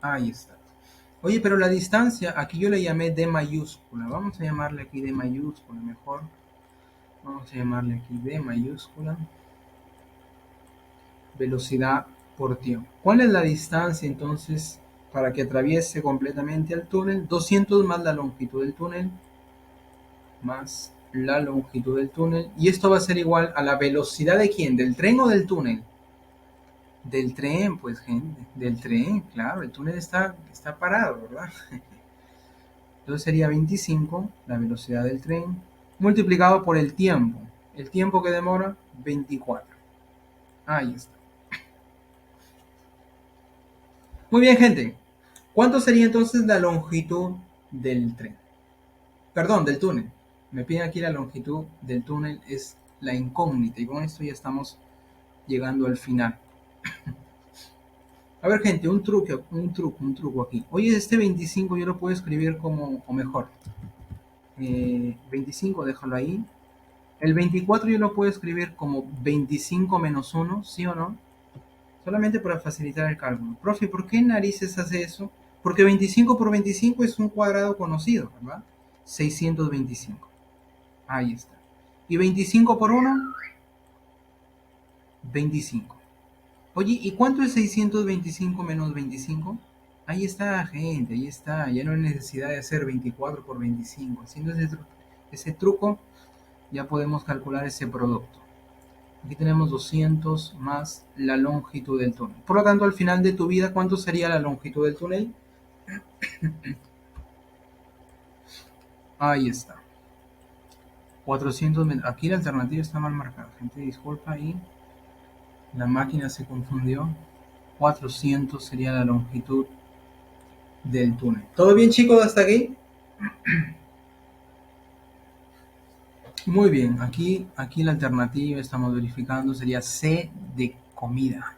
Speaker 1: Ahí está. Oye, pero la distancia, aquí yo le llamé D mayúscula. Vamos a llamarle aquí D mayúscula mejor. Vamos a llamarle aquí D mayúscula. Velocidad por tiempo. ¿Cuál es la distancia entonces para que atraviese completamente el túnel? 200 más la longitud del túnel. Más la longitud del túnel. Y esto va a ser igual a la velocidad de ¿quién? ¿Del tren o del túnel? Del tren, pues, gente. Del tren, claro. El túnel está parado, ¿verdad? Entonces sería 25, la velocidad del tren, multiplicado por el tiempo. El tiempo que demora, 24. Ahí está. Muy bien, gente. ¿Cuánto sería entonces la longitud del tren? Perdón, del túnel. Me piden aquí la longitud del túnel, es la incógnita. Y con esto ya estamos llegando al final. A ver, gente, un truco aquí. Oye, este 25 yo lo puedo escribir como, o mejor, 25, déjalo ahí. El 24 yo lo puedo escribir como 25 menos uno, ¿sí o no? Solamente para facilitar el cálculo. Profe, ¿por qué narices hace eso? Porque 25 por 25 es un cuadrado conocido, ¿verdad? 625. Ahí está. ¿Y 25 por uno? 25. Oye, ¿y cuánto es 625 menos 25? Ahí está, gente, ahí está. Ya no hay necesidad de hacer 24 por 25. Haciendo ese truco, ya podemos calcular ese producto. Aquí tenemos 200 más la longitud del túnel. Por lo tanto, al final de tu vida, ¿cuánto sería la longitud del túnel? Ahí está. 400 metros. Aquí la alternativa está mal marcada. Gente, disculpa ahí. La máquina se confundió. 400 sería la longitud del túnel. ¿Todo bien, chicos, hasta aquí? Muy bien. Aquí la alternativa, estamos verificando, sería C de comida.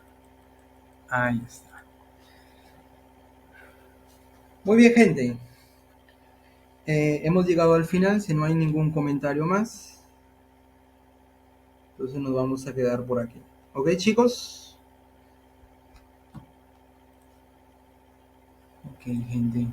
Speaker 1: Ahí está. Muy bien, gente. Hemos llegado al final. Si no hay ningún comentario más, entonces nos vamos a quedar por aquí. ¿Ok, chicos? Ok, gente.